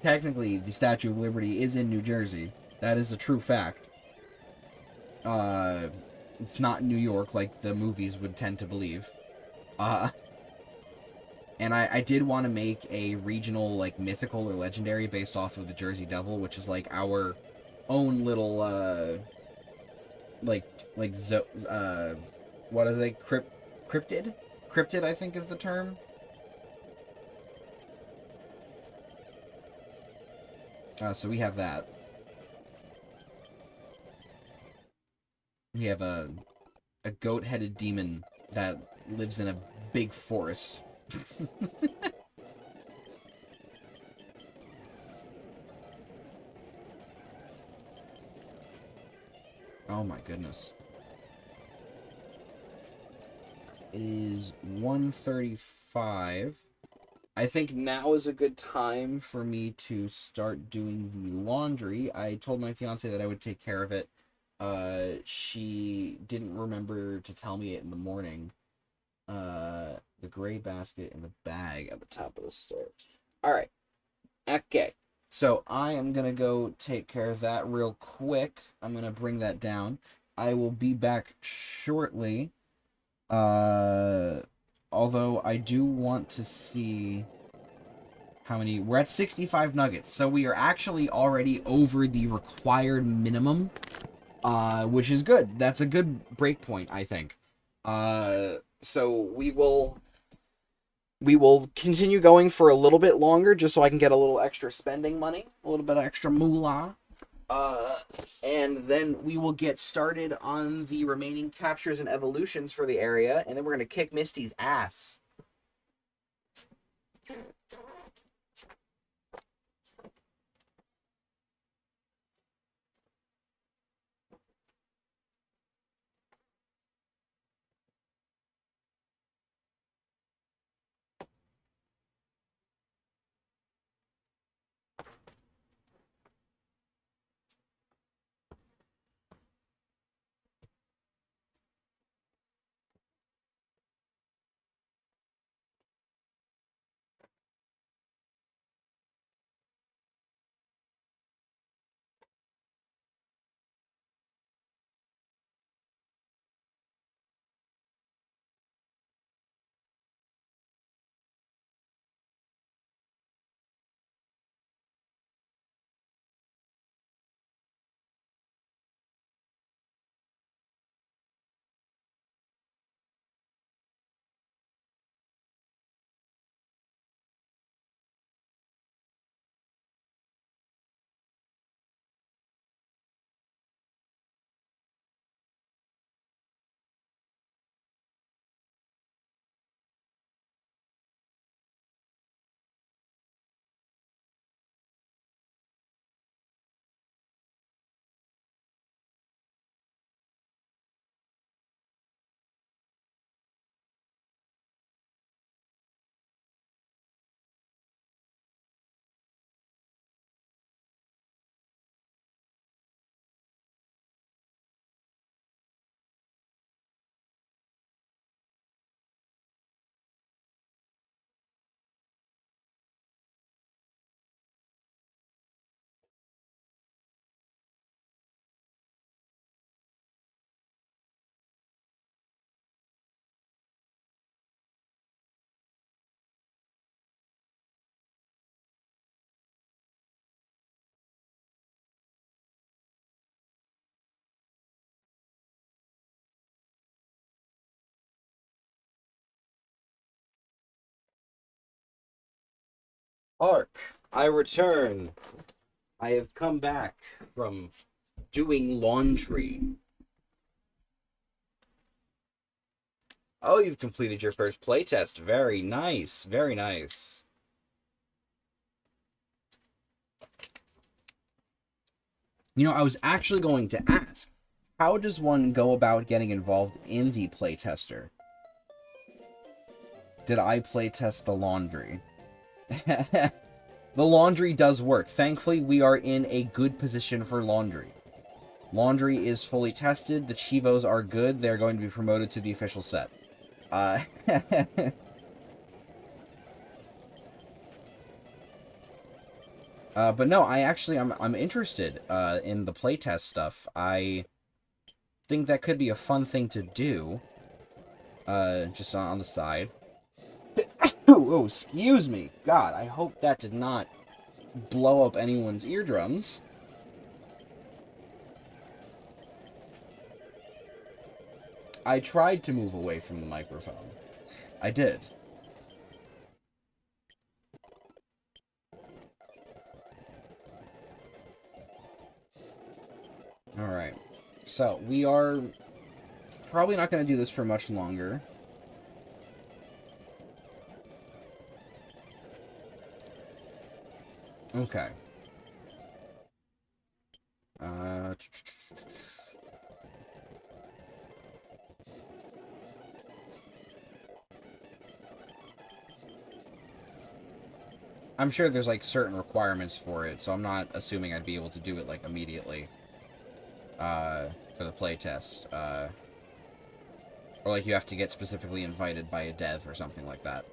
A: the Statue of Liberty is in New Jersey. That is a true fact. It's not New York like the movies would tend to believe. And I did want to make a regional, like, mythical or legendary based off of the Jersey Devil, which is, like, our own little, what are they? Cryptid? Cryptid, I think, is the term. So we have that. We have a goat-headed demon that lives in a big forest. Oh my goodness. It is 1:35. I think now is a good time for me to start doing the laundry. I told my fiance that I would take care of it. She didn't remember to tell me it in the morning. The gray basket in the bag at the top of the stairs. Alright. Okay. So I am going to go take care of that real quick. I'm going to bring that down. I will be back shortly. Although I do want to see how many... We're at 65 nuggets, so we are actually already over the required minimum, which is good. That's a good break point, I think. So we will continue going for a little bit longer, just so I can get a little extra spending money, a little bit of extra moolah. And then we will get started on the remaining captures and evolutions for the area, and then we're going to kick Misty's ass. Hark, I return. I have come back from doing laundry. Oh, you've completed your first playtest. Very nice. Very nice. You know, I was actually going to ask, how does one go about getting involved in the playtester? Did I playtest the laundry? The laundry does work. Thankfully, we are in a good position for laundry. Laundry is fully tested. The Chivos are good. They're going to be promoted to the official set. But no, I'm interested in the playtest stuff. I think that could be a fun thing to do. Just on the side. Oh, excuse me. God, I hope that did not blow up anyone's eardrums. I tried to move away from the microphone. I did. Alright. So, we are probably not going to do this for much longer. Okay. I'm sure there's, like, certain requirements for it, so I'm not assuming I'd be able to do it, like, immediately. For the playtest. Or, like, you have to get specifically invited by a dev or something like that.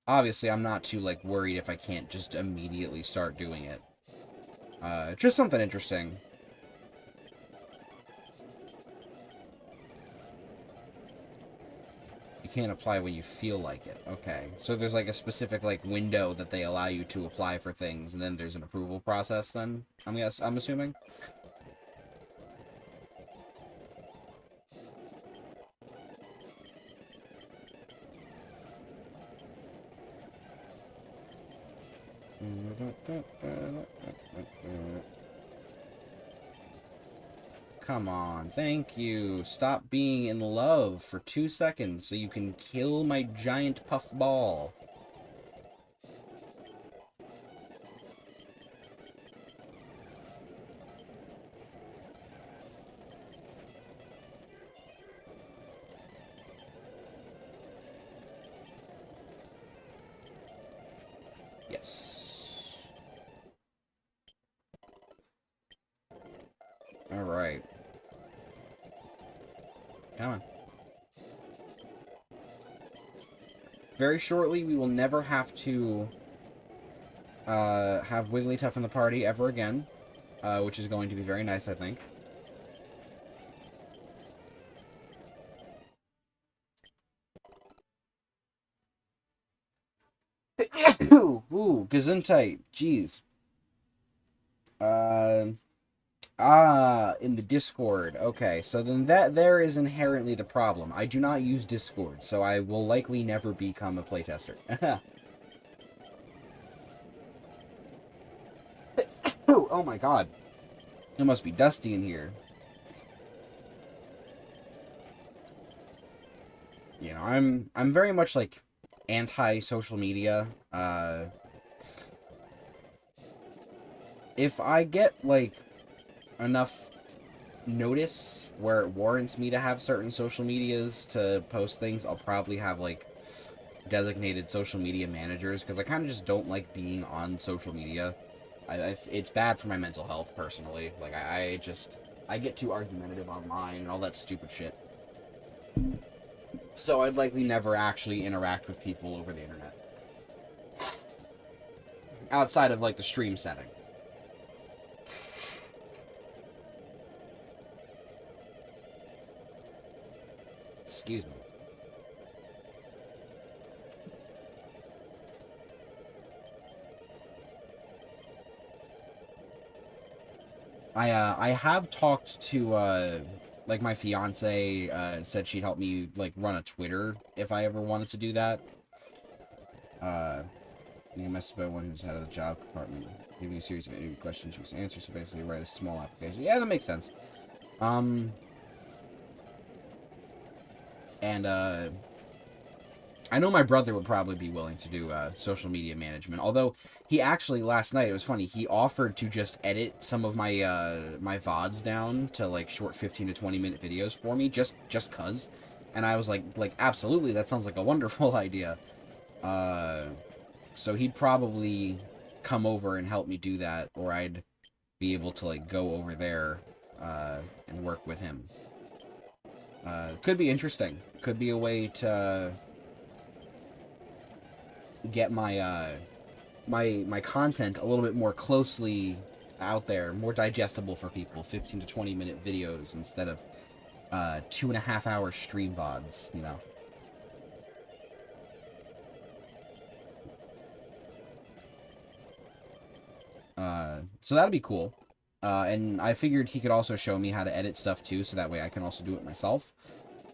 A: Obviously, I'm not too, like, worried if I can't just immediately start doing it. Just something interesting. You can't apply when you feel like it. Okay. So there's, like, a specific, like, window that they allow you to apply for things, and then there's an approval process, then? I'm assuming? Come on, thank you. Stop being in love for 2 seconds so you can kill my giant puff ball. Yes. Alright. Come on. Very shortly, we will never have to have Wigglytuff in the party ever again, which is going to be very nice, I think. Ooh, Gesundheit. Jeez. In the Discord. Okay, so then that there is inherently the problem. I do not use Discord, so I will likely never become a playtester. Oh my god. It must be dusty in here. You know, I'm very much like anti-social media. If I get like enough notice where it warrants me to have certain social medias to post things, I'll probably have like designated social media managers, because I kind of just don't like being on social media. It's bad for my mental health personally. Like I get too argumentative online and all that stupid shit. So I'd likely never actually interact with people over the internet. Outside of like the stream setting. Excuse me. I have talked to, like, my fiance, said she'd help me, like, run a Twitter if I ever wanted to do that. You messaged by one who's head of the job department, giving you a series of interview questions you must answer, so basically write a small application. Yeah, that makes sense. And, I know my brother would probably be willing to do social media management. Although he actually last night, it was funny. He offered to just edit some of my my VODs down to like short 15 to 20-minute videos for me, just cuz. And I was like absolutely, that sounds like a wonderful idea. So he'd probably come over and help me do that, or I'd be able to like go over there and work with him. Could be interesting. Could be a way to get my my content a little bit more closely out there, more digestible for people. 15 to 20-minute videos instead of 2.5-hour stream VODs, you know. So that'd be cool. And I figured he could also show me how to edit stuff too, so that way I can also do it myself.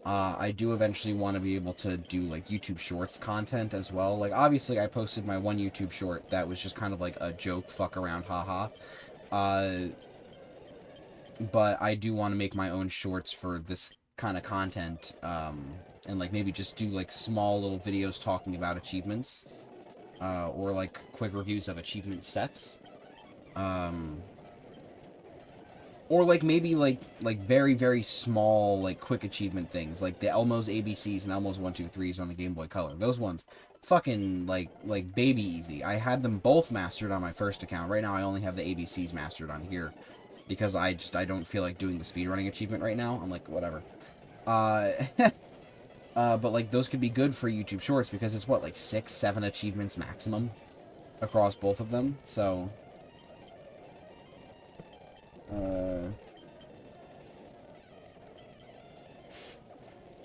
A: I do eventually want to be able to do, like, YouTube Shorts content as well. Like, obviously, I posted my one YouTube short that was just kind of like a joke, fuck around, haha. But I do want to make my own shorts for this kind of content, and, like, maybe just do, like, small little videos talking about achievements, or, like, quick reviews of achievement sets. Or, like, maybe, like very, very small, like, quick achievement things. Like, the Elmo's ABCs and Elmo's 1-2-3s on the Game Boy Color. Those ones, fucking, like, baby easy. I had them both mastered on my first account. Right now, I only have the ABCs mastered on here. Because I don't feel like doing the speedrunning achievement right now. I'm like, whatever. But, like, those could be good for YouTube Shorts. Because it's, what, like, 6, 7 achievements maximum? Across both of them. So...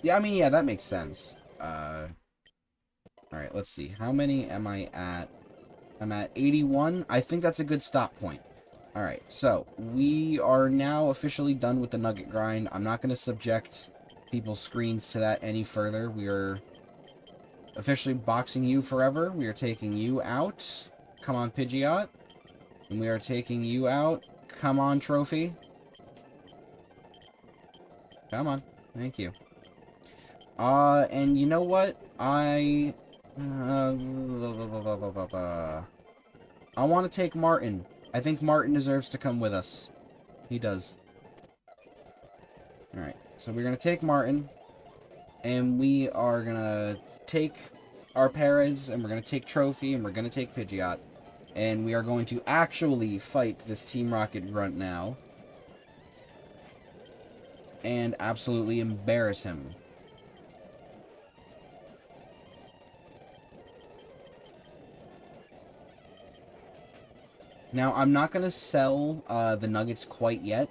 A: yeah, I mean, yeah, that makes sense. Alright, let's see. How many am I at? I'm at 81. I think that's a good stop point. Alright, so, we are now officially done with the nugget grind. I'm not going to subject people's screens to that any further. We are officially boxing you forever. We are taking you out. Come on, Pidgeot. And we are taking you out. Come on, Trophy. Come on. Thank you. And you know what? I want to take Martin. I think Martin deserves to come with us. He does. Alright, so we're going to take Martin. And we are going to take our Perez. And we're going to take Trophy. And we're going to take Pidgeot. And we are going to actually fight this Team Rocket grunt now. And absolutely embarrass him. Now, I'm not going to sell the nuggets quite yet.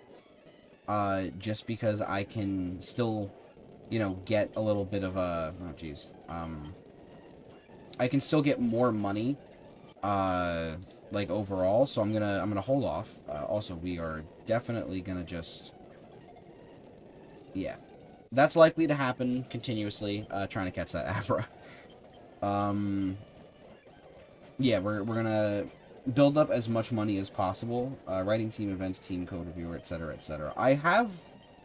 A: Just because I can still, you know, get a little bit of a... oh, jeez. I can still get more money, like, overall. So I'm gonna hold off. Also, we are definitely gonna just... yeah. That's likely to happen continuously, trying to catch that Abra. Yeah, we're gonna build up as much money as possible. Writing team events, team code reviewer, etc., etc. I have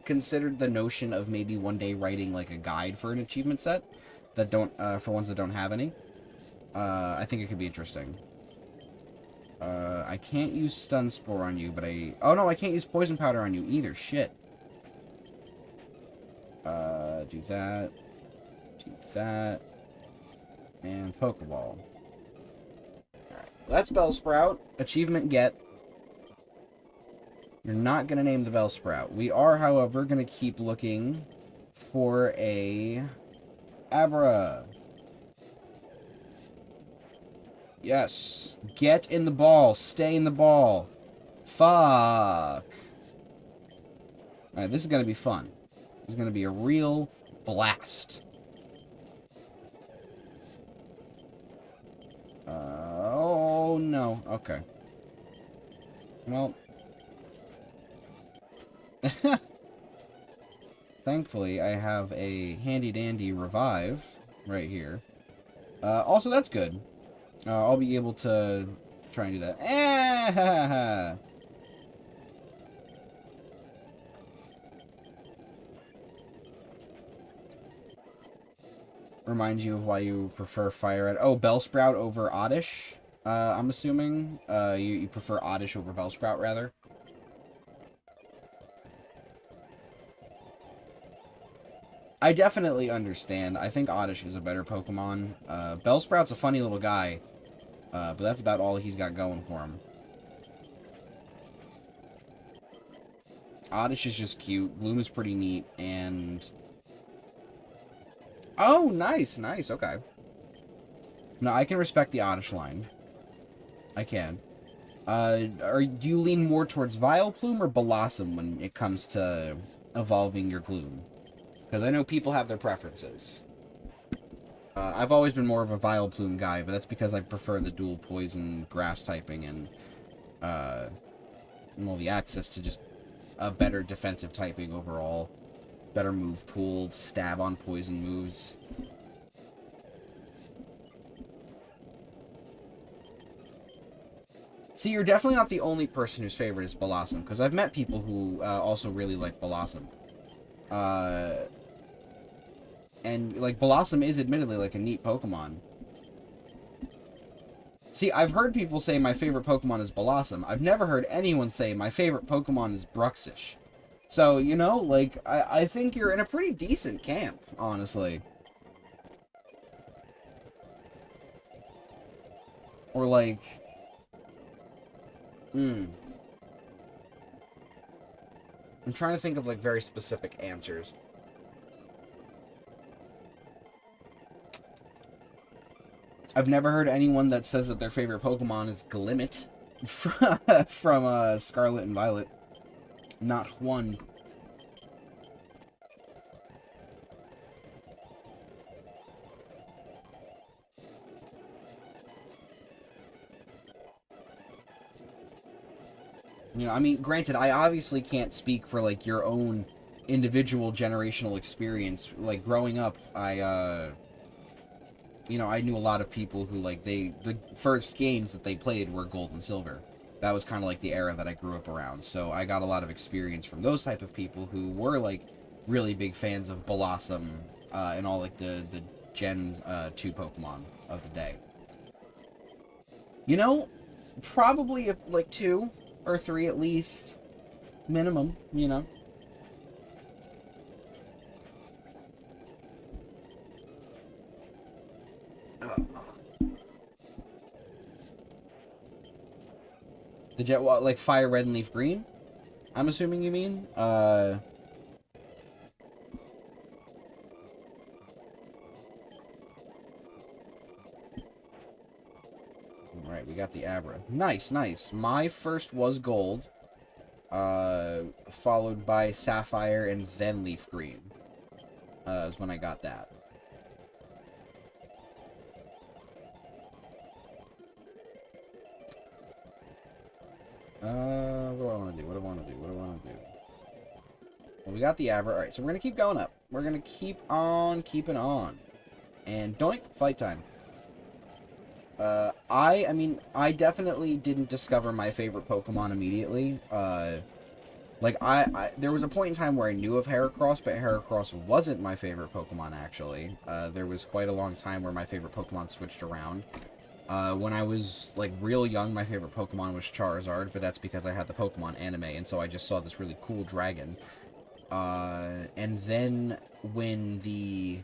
A: considered the notion of maybe one day writing, like, a guide for an achievement set that don't, for ones that don't have any. I think it could be interesting. I can't use Stun Spore on you, but oh no, I can't use Poison Powder on you either, shit. Do that. Do that. And Pokeball. Alright, that's Bellsprout. Achievement get. You're not gonna name the Bellsprout. We are, however, gonna keep looking for a Abra. Yes. Get in the ball. Stay in the ball. Fuck. Alright, this is gonna be fun. This is gonna be a real blast. Oh, no. Okay. Well. Thankfully, I have a handy-dandy revive right here. Also, that's good. I'll be able to try and do that. Reminds you of why you prefer Fire Red. Oh, Bellsprout over Oddish. I'm assuming. You prefer Oddish over Bellsprout, rather. I definitely understand. I think Oddish is a better Pokemon. Bellsprout's a funny little guy, but that's about all he's got going for him. Oddish is just cute. Gloom is pretty neat, and... Oh, nice, nice, okay. No, I can respect the Oddish line. I can. Do you lean more towards Vileplume or Blossom when it comes to evolving your Gloom? Because I know people have their preferences. I've always been more of a Vileplume guy, but that's because I prefer the dual poison grass typing and, well, the access to just a better defensive typing overall. Better move pool, stab on poison moves. See, you're definitely not the only person whose favorite is Blossom, because I've met people who also really like Blossom. And, like, Blossom is admittedly, like, a neat Pokemon. See, I've heard people say my favorite Pokemon is Blossom. I've never heard anyone say my favorite Pokemon is Bruxish. So, you know, like, I think you're in a pretty decent camp, honestly. Or, like... I'm trying to think of, like, very specific answers. I've never heard anyone that says that their favorite Pokemon is Glimmet from Scarlet and Violet. Not one. You know, I mean, granted, I obviously can't speak for, like, your own individual generational experience. Like, growing up, you know, I knew a lot of people who, like, the first games that they played were Gold and Silver. That was kind of like the era that I grew up around. So I got a lot of experience from those type of people who were, like, really big fans of Blossom and all, like, the Gen 2 Pokemon of the day. You know, probably, like, 2 or 3 at least. Minimum, you know. The Jet, what, like Fire Red and Leaf Green? I'm assuming you mean? Alright, we got the Abra. Nice, nice. My first was Gold, followed by Sapphire and then Leaf Green, is when I got that. What do I want to do? What do I want to do? What do I want to do? Well, we got the Abra. Alright, so we're going to keep going up. We're going to keep on keeping on. And doink, fight time. I mean, I definitely didn't discover my favorite Pokemon immediately. Like, there was a point in time where I knew of Heracross, but Heracross wasn't my favorite Pokemon, actually. There was quite a long time where my favorite Pokemon switched around. When I was, like, real young, my favorite Pokemon was Charizard, but that's because I had the Pokemon anime, and so I just saw this really cool dragon. And then when the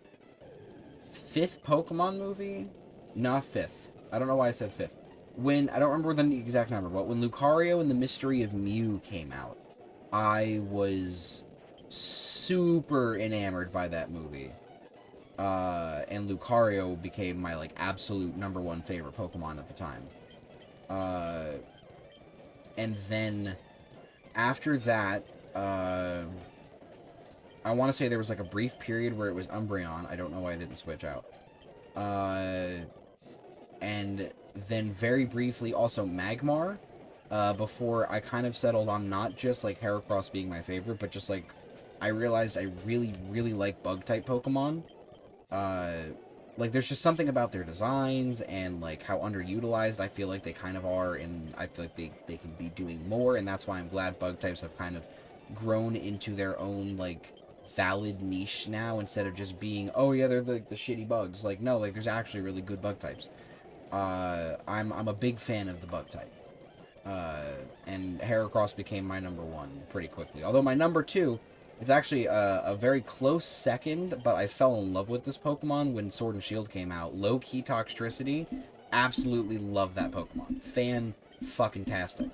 A: 5th Pokemon movie... Not 5th. I don't know why I said 5th. I don't remember the exact number, but when Lucario and the Mystery of Mew came out, I was super enamored by that movie. And Lucario became my, like, absolute #1 favorite Pokemon at the time. And then, after that, I want to say there was, like, a brief period where it was Umbreon. I don't know why I didn't switch out. And then very briefly also Magmar, before I kind of settled on not just, like, Heracross being my favorite, but just, like, I realized I really, really like Bug-type Pokemon. like, there's just something about their designs and, like, how underutilized I feel like they kind of are, and I feel like they can be doing more, and that's why I'm glad bug types have kind of grown into their own, like, valid niche now, instead of just being, oh yeah, they're the shitty bugs. Like, no, like, there's actually really good bug types. I'm a big fan of the bug type. And Heracross became my number one pretty quickly. Although my number two, it's actually a very close second, but I fell in love with this Pokemon when Sword and Shield came out. Low-key Toxtricity, absolutely love that Pokemon. Fan-fucking-tastic.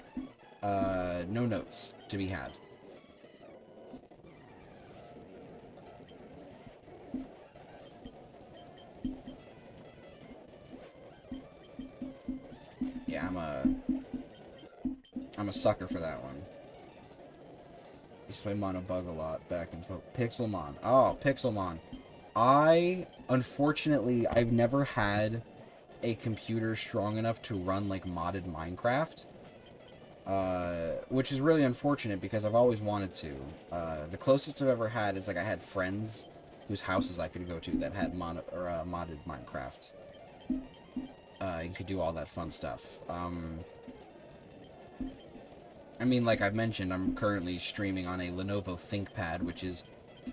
A: No notes to be had. Yeah, I'm a sucker for that one. I used to play Monobug a lot back in Pixelmon. Oh, Pixelmon. Unfortunately, I've never had a computer strong enough to run, like, modded Minecraft. Which is really unfortunate because I've always wanted to. The closest I've ever had is, like, I had friends whose houses I could go to that had modded Minecraft. And could do all that fun stuff. I mean, like I've mentioned, I'm currently streaming on a Lenovo ThinkPad, which is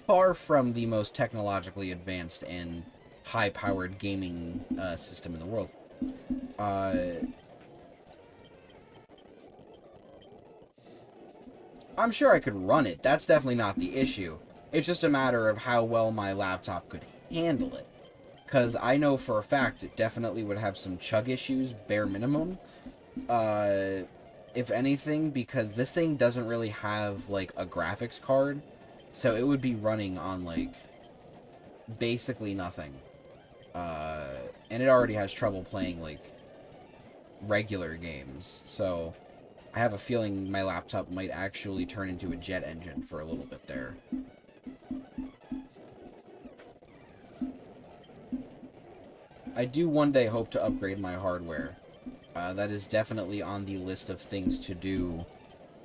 A: far from the most technologically advanced and high-powered gaming system in the world. I'm sure I could run it. That's definitely not the issue. It's just a matter of how well my laptop could handle it. Because I know for a fact it definitely would have some chug issues, bare minimum. If anything, because this thing doesn't really have, like, a graphics card. So it would be running on, like, basically nothing. And it already has trouble playing, like, regular games. So I have a feeling my laptop might actually turn into a jet engine for a little bit there. I do one day hope to upgrade my hardware. That is definitely on the list of things to do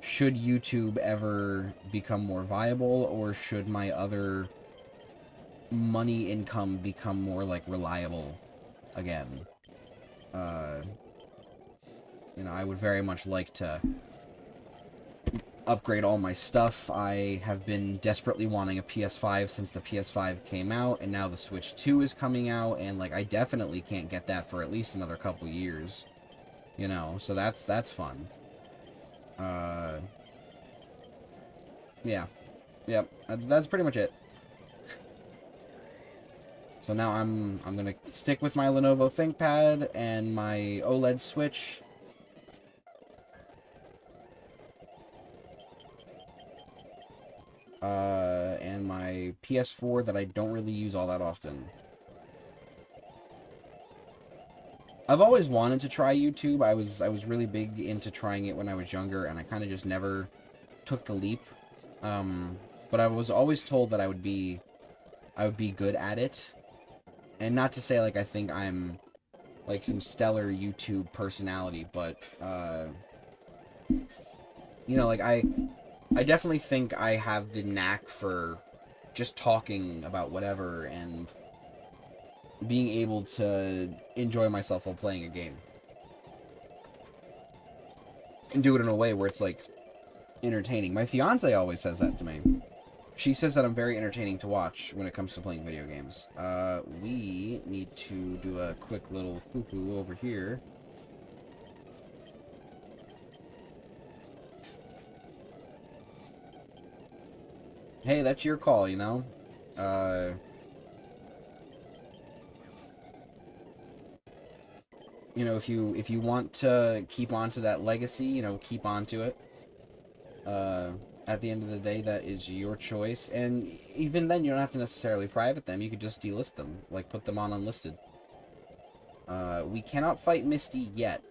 A: should YouTube ever become more viable, or should my other money income become more, like, reliable again. You know, I would very much like to upgrade all my stuff. I have been desperately wanting a PS5 since the PS5 came out, and now the Switch 2 is coming out, and, like, I definitely can't get that for at least another couple years. You know, so that's fun. Yeah. Yep, that's pretty much it. So now I'm gonna stick with my Lenovo ThinkPad and my OLED Switch. And my PS4 that I don't really use all that often. I've always wanted to try YouTube. I was really big into trying it when I was younger, and I kind of just never took the leap. But I was always told that I would be good at it. And not to say, like, I think I'm, like, some stellar YouTube personality, but, you know, like, I definitely think I have the knack for just talking about whatever and being able to enjoy myself while playing a game. And do it in a way where it's, like, entertaining. My fiance always says that to me. She says that I'm very entertaining to watch when it comes to playing video games. We need to do a quick little foo-foo over here. Hey, that's your call, you know? You know, if you want to keep on to that legacy, you know, keep on to it. At the end of the day, that is your choice, and even then, you don't have to necessarily private them. You could just delist them, like put them on unlisted. We cannot fight Misty yet,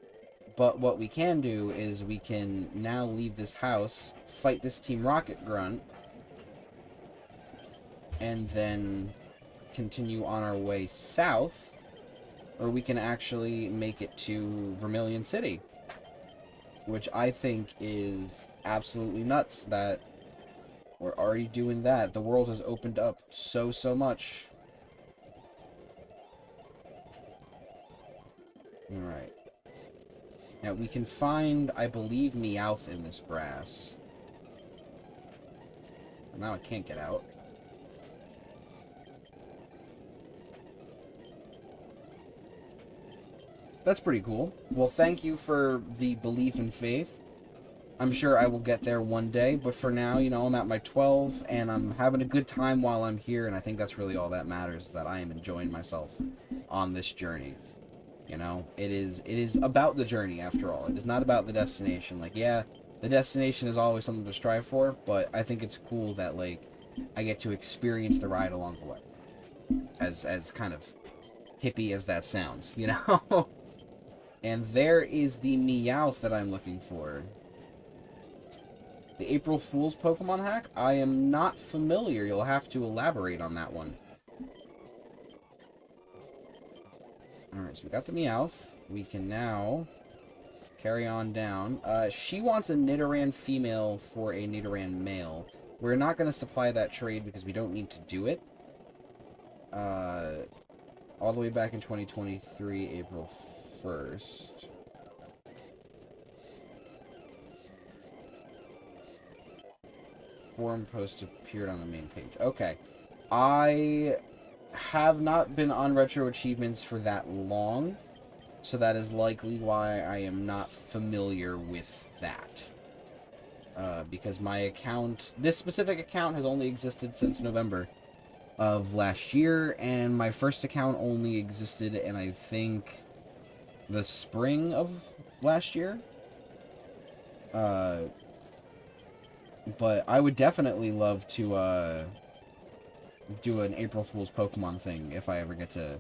A: but what we can do is we can now leave this house, fight this Team Rocket grunt, and then continue on our way south, or we can actually make it to Vermilion City, which I think is absolutely nuts that we're already doing that. The world has opened up so much. Alright. Now, we can find, I believe, Meowth in this grass. Now it can't get out. That's pretty cool. Well, thank you for the belief and faith. I'm sure I will get there one day, but for now, you know, I'm at my 12, and I'm having a good time while I'm here, and I think that's really all that matters, is that I am enjoying myself on this journey. You know, it is about the journey, after all. It is not about the destination. Like, yeah, the destination is always something to strive for, but I think it's cool that, like, I get to experience the ride along the way. As kind of hippie as that sounds, you know? And there is the Meowth that I'm looking for. The April Fool's Pokemon hack? I am not familiar. You'll have to elaborate on that one. Alright, so we got the Meowth. We can now carry on down. She wants a Nidoran female for a Nidoran male. We're not going to supply that trade because we don't need to do it. All the way back in 2023, April 1st. Forum post appeared on the main page. Okay. I have not been on RetroAchievements for that long, so that is likely why I am not familiar with that. Because my account, this specific account, has only existed since November of last year, and my first account only existed in, I think, the spring of last year. But I would definitely love to do an April Fool's Pokemon thing if I ever get to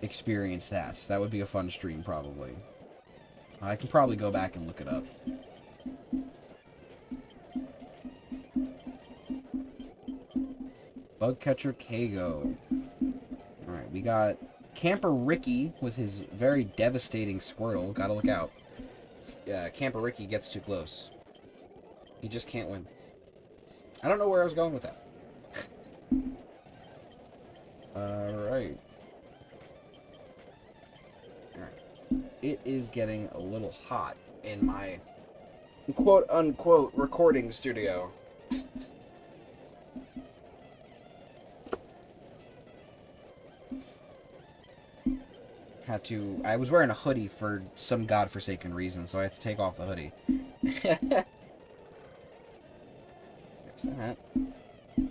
A: experience that. That would be a fun stream, probably. I can probably go back and look it up. Bugcatcher Kago. Alright, we got Camper Ricky with his very devastating Squirtle. Gotta look out. Camper Ricky gets too close. He just can't win. I don't know where I was going with that. Alright. Alright. It is getting a little hot in my quote-unquote recording studio. I was wearing a hoodie for some godforsaken reason, so I had to take off the hoodie. There's that.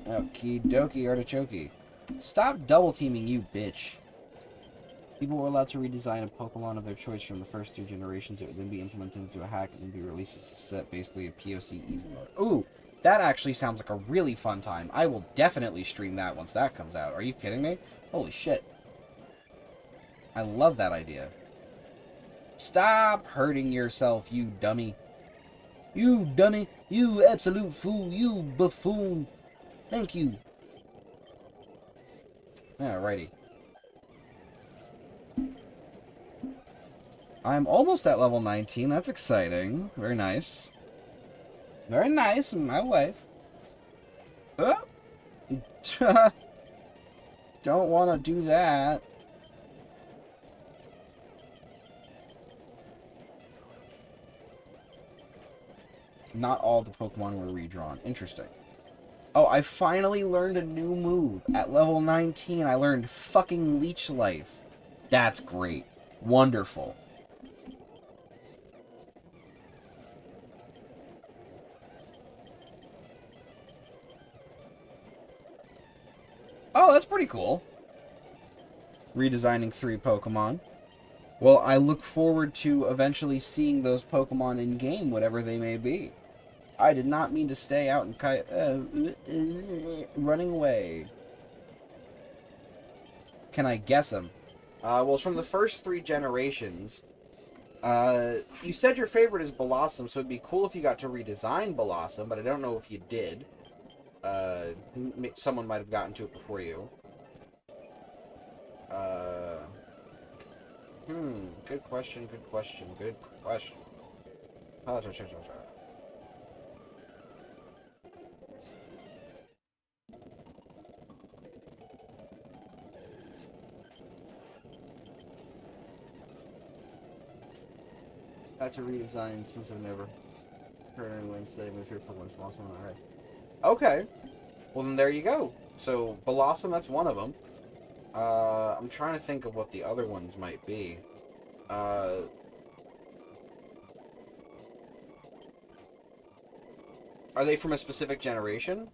A: Okie dokie, artichoke. Stop double teaming, you bitch. People were allowed to redesign a Pokemon of their choice from the first 3 generations. It would then be implemented into a hack and then be released as a set, basically a POC easy mode. Ooh, that actually sounds like a really fun time. I will definitely stream that once that comes out. Are you kidding me? Holy shit. I love that idea. Stop hurting yourself, you dummy. You dummy. You absolute fool. You buffoon. Thank you. Alrighty. I'm almost at level 19. That's exciting. Very nice. Very nice, my wife. Oh. Don't want to do that. Not all the Pokemon were redrawn. Interesting. Oh, I finally learned a new move. At level 19, I learned fucking Leech Life. That's great. Wonderful. Oh, that's pretty cool. Redesigning 3 Pokemon. Well, I look forward to eventually seeing those Pokemon in-game, whatever they may be. I did not mean to stay out and running away. Can I guess them? Well, it's from the first 3 generations. You said your favorite is Blossom, so it'd be cool if you got to redesign Blossom, but I don't know if you did. Someone might have gotten to it before you. Good question, good question, good question. Had to redesign since I've never heard anyone say move through Pokemon Blossom. Alright. Okay. Well, then there you go. So, Blossom, that's one of them. I'm trying to think of what the other ones might be. Are they from a specific generation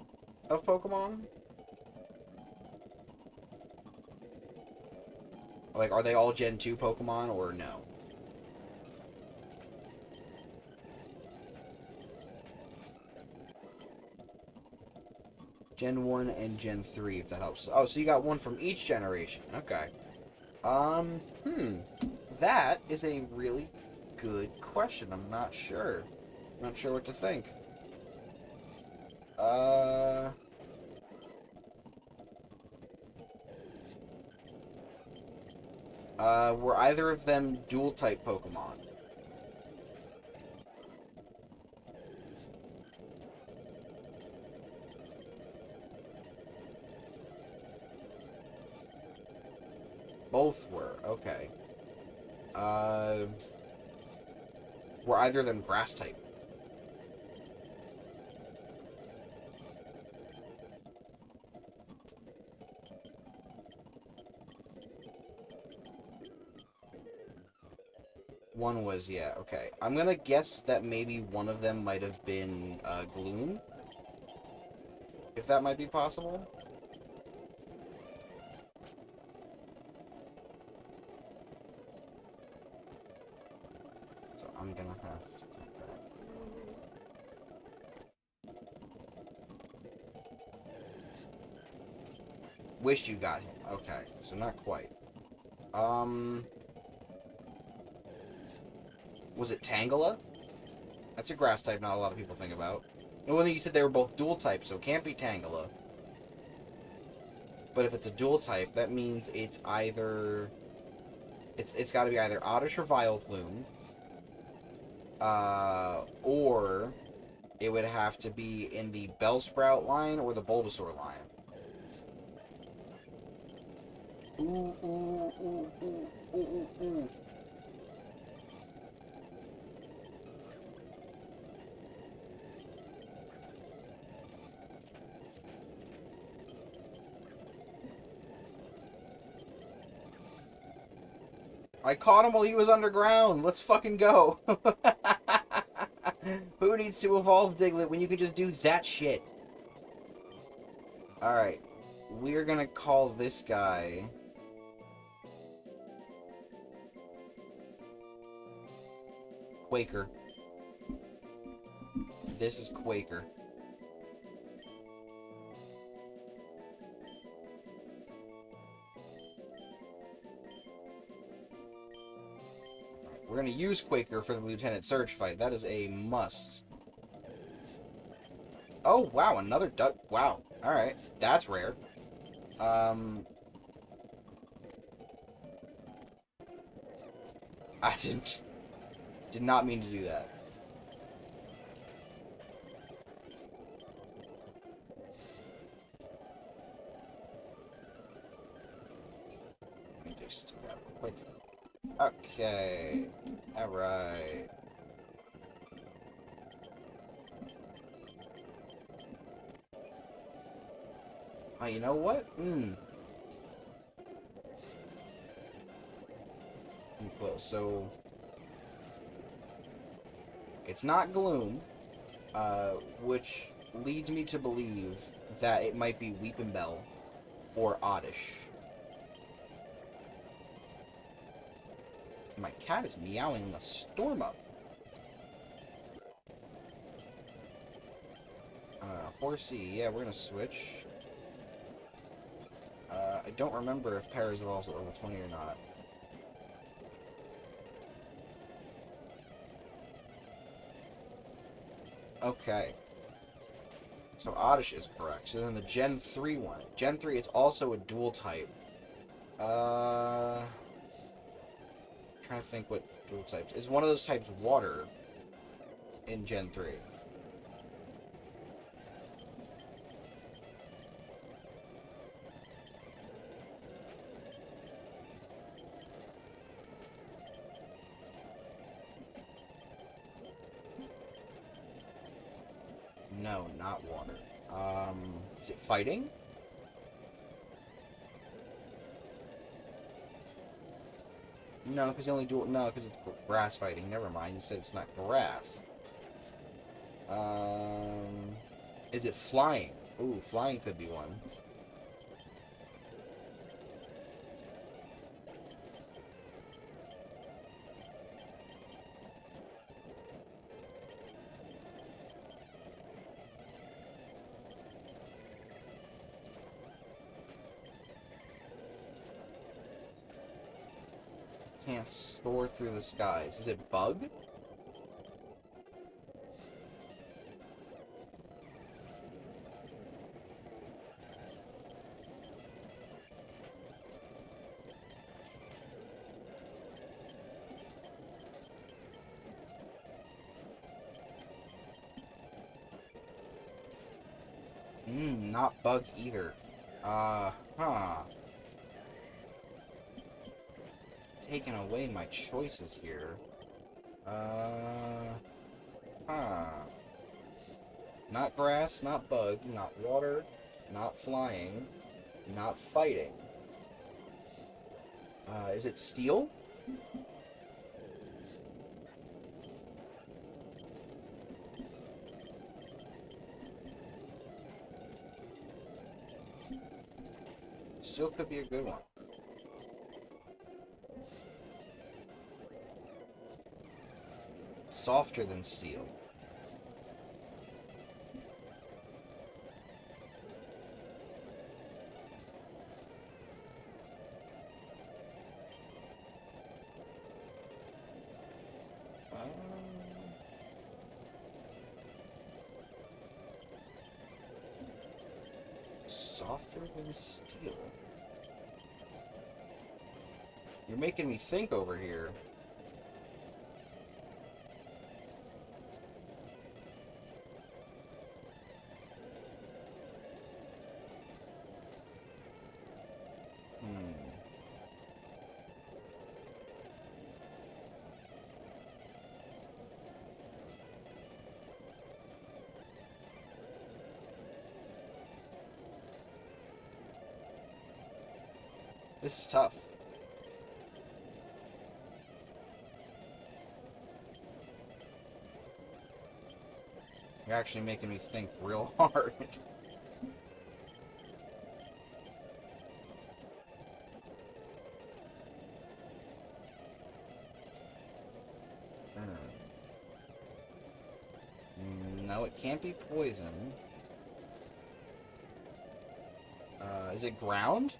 A: of Pokemon? Like, are they all Gen 2 Pokemon, or no? Gen 1 and Gen 3, if that helps. Oh, so you got one from each generation. Okay. That is a really good question. I'm not sure. Not sure what to think. Were either of them dual-type Pokemon? Both were. Okay. Were either of them grass-type? One was, yeah, okay. I'm gonna guess that maybe one of them might have been, Gloom? If that might be possible? So I'm gonna have to... Wish you got him. Okay, so not quite. Was it Tangela? That's a grass type not a lot of people think about. And when you said they were both dual types, so it can't be Tangela. But if it's a dual type, that means it's either... It's got to be either Oddish or Vileplume. Or it would have to be in the Bellsprout line or the Bulbasaur line. Ooh, ooh, ooh, ooh, ooh, ooh, ooh. I caught him while he was underground. Let's fucking go. Who needs to evolve Diglett when you can just do that shit? Alright. We're gonna call this guy... Quaker. This is Quaker. We're going to use Quaker for the Lieutenant Surge fight. That is a must. Oh, wow, another duck. Wow. Alright. That's rare. I did not mean to do that. Let me just do that real quick. Okay. Alright. Oh, you know what? I'm close. So... It's not Gloom, which leads me to believe that it might be Weepinbell or Oddish. My cat is meowing a storm up. Horsey, yeah, we're gonna switch. I don't remember if Paras evolves at level 20 or not. Okay. So Oddish is correct. So then the Gen 3 one. Gen 3, it's also a dual type. Trying to think what dual types. Is one of those types water in Gen 3? No, not water. Is it fighting? No, because you only do it. No, because it's grass fighting. Never mind. You said it's not grass. Is it flying? Ooh, flying could be one. Can't soar through the skies. Is it bug? Not bug either. Huh. Taking away my choices here. Huh. Not grass, not bug, not water, not flying, not fighting. Is it steel? Steel could be a good one. Softer than steel. Softer than steel. You're making me think over here. This is tough. You're actually making me think real hard. No, it can't be poison. Is it ground?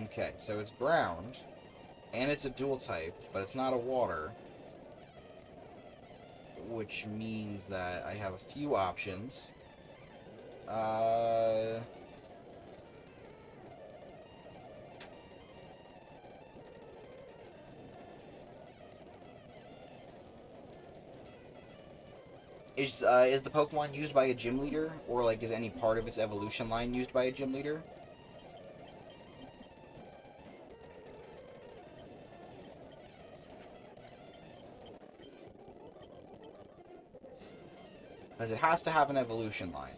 A: Okay, so it's ground, and it's a dual type, but it's not a water, which means that I have a few options. Is the Pokemon used by a gym leader, or like is any part of its evolution line used by a gym leader? Because it has to have an evolution line.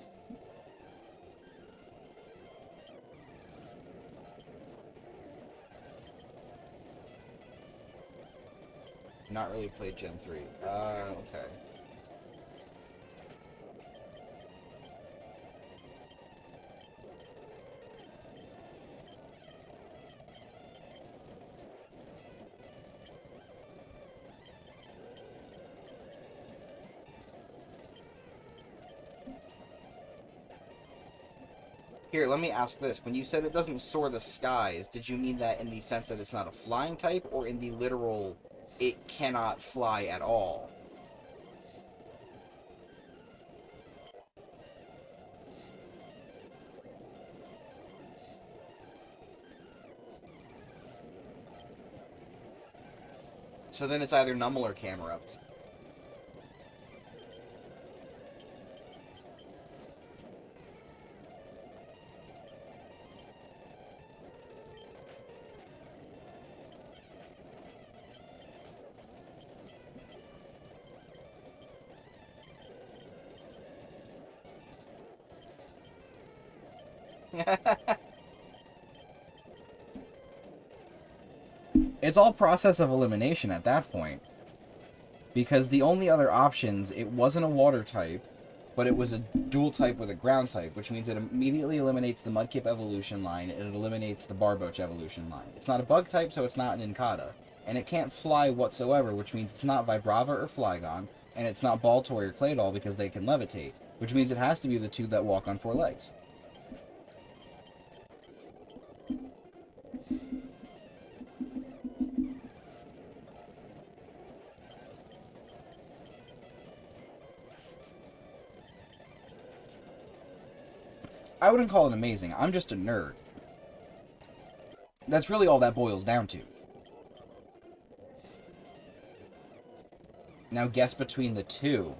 A: Not really played Gen 3. Okay. Here, let me ask this. When you said it doesn't soar the skies, did you mean that in the sense that it's not a flying type, or in the literal, it cannot fly at all? So then it's either Numel or Camerupt. It's all process of elimination at that point. Because the only other options, it wasn't a water type, but it was a dual type with a ground type, which means it immediately eliminates the Mudkip evolution line, and it eliminates the Barboach evolution line. It's not a bug type, so it's not an Incada. And it can't fly whatsoever, which means it's not Vibrava or Flygon, and it's not Baltoy or Claydol because they can levitate, which means it has to be the two that walk on four legs. I wouldn't call it amazing. I'm just a nerd. That's really all that boils down to. Now guess between the two.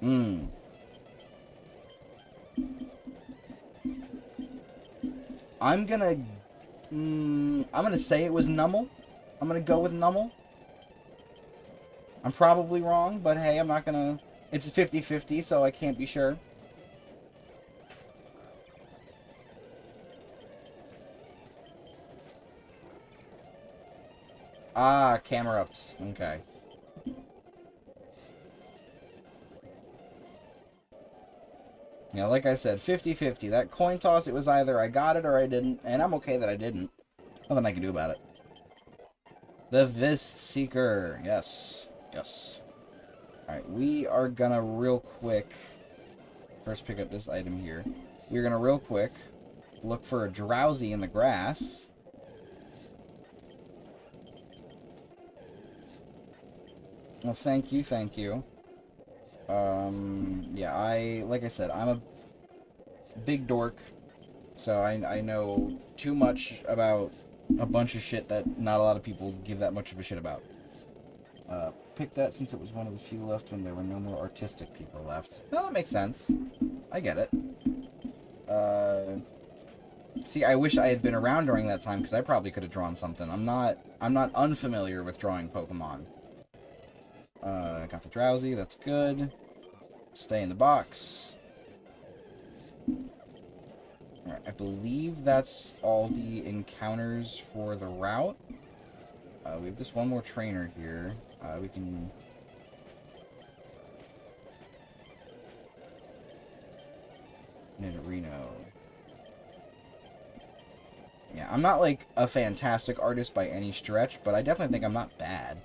A: I'm gonna say it was Numel. I'm gonna go with Numel. I'm probably wrong, but hey, I'm not gonna... It's a 50-50, so I can't be sure. Ah, Camerupts. Okay. Yeah, like I said, 50-50. That coin toss, it was either I got it or I didn't, and I'm okay that I didn't. Nothing I can do about it. The Vis Seeker. Yes. Yes. Alright, we are gonna real quick first pick up this item here. We're gonna real quick look for a Drowsy in the grass. Well, thank you, thank you. Yeah, like I said, I'm a big dork, so I know too much about a bunch of shit that not a lot of people give that much of a shit about. Picked that since it was one of the few left when there were no more artistic people left. No, that makes sense. I get it. See, I wish I had been around during that time, because I probably could have drawn something. I'm not unfamiliar with drawing Pokemon. Got the Drowsy, that's good. Stay in the box. Alright, I believe that's all the encounters for the route. We have this one more trainer here. We can... Nidorino. Yeah, I'm not, like, a fantastic artist by any stretch, but I definitely think I'm not bad.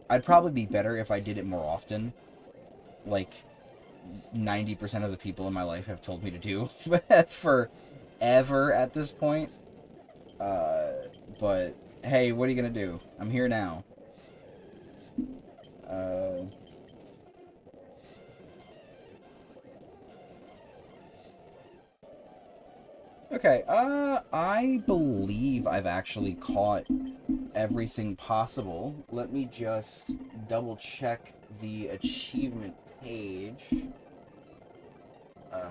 A: I'd probably be better if I did it more often. Like, 90% of the people in my life have told me to do forever at this point. But, hey, what are you gonna do? I'm here now. Okay, I believe I've actually caught everything possible. Let me just double check the achievement page.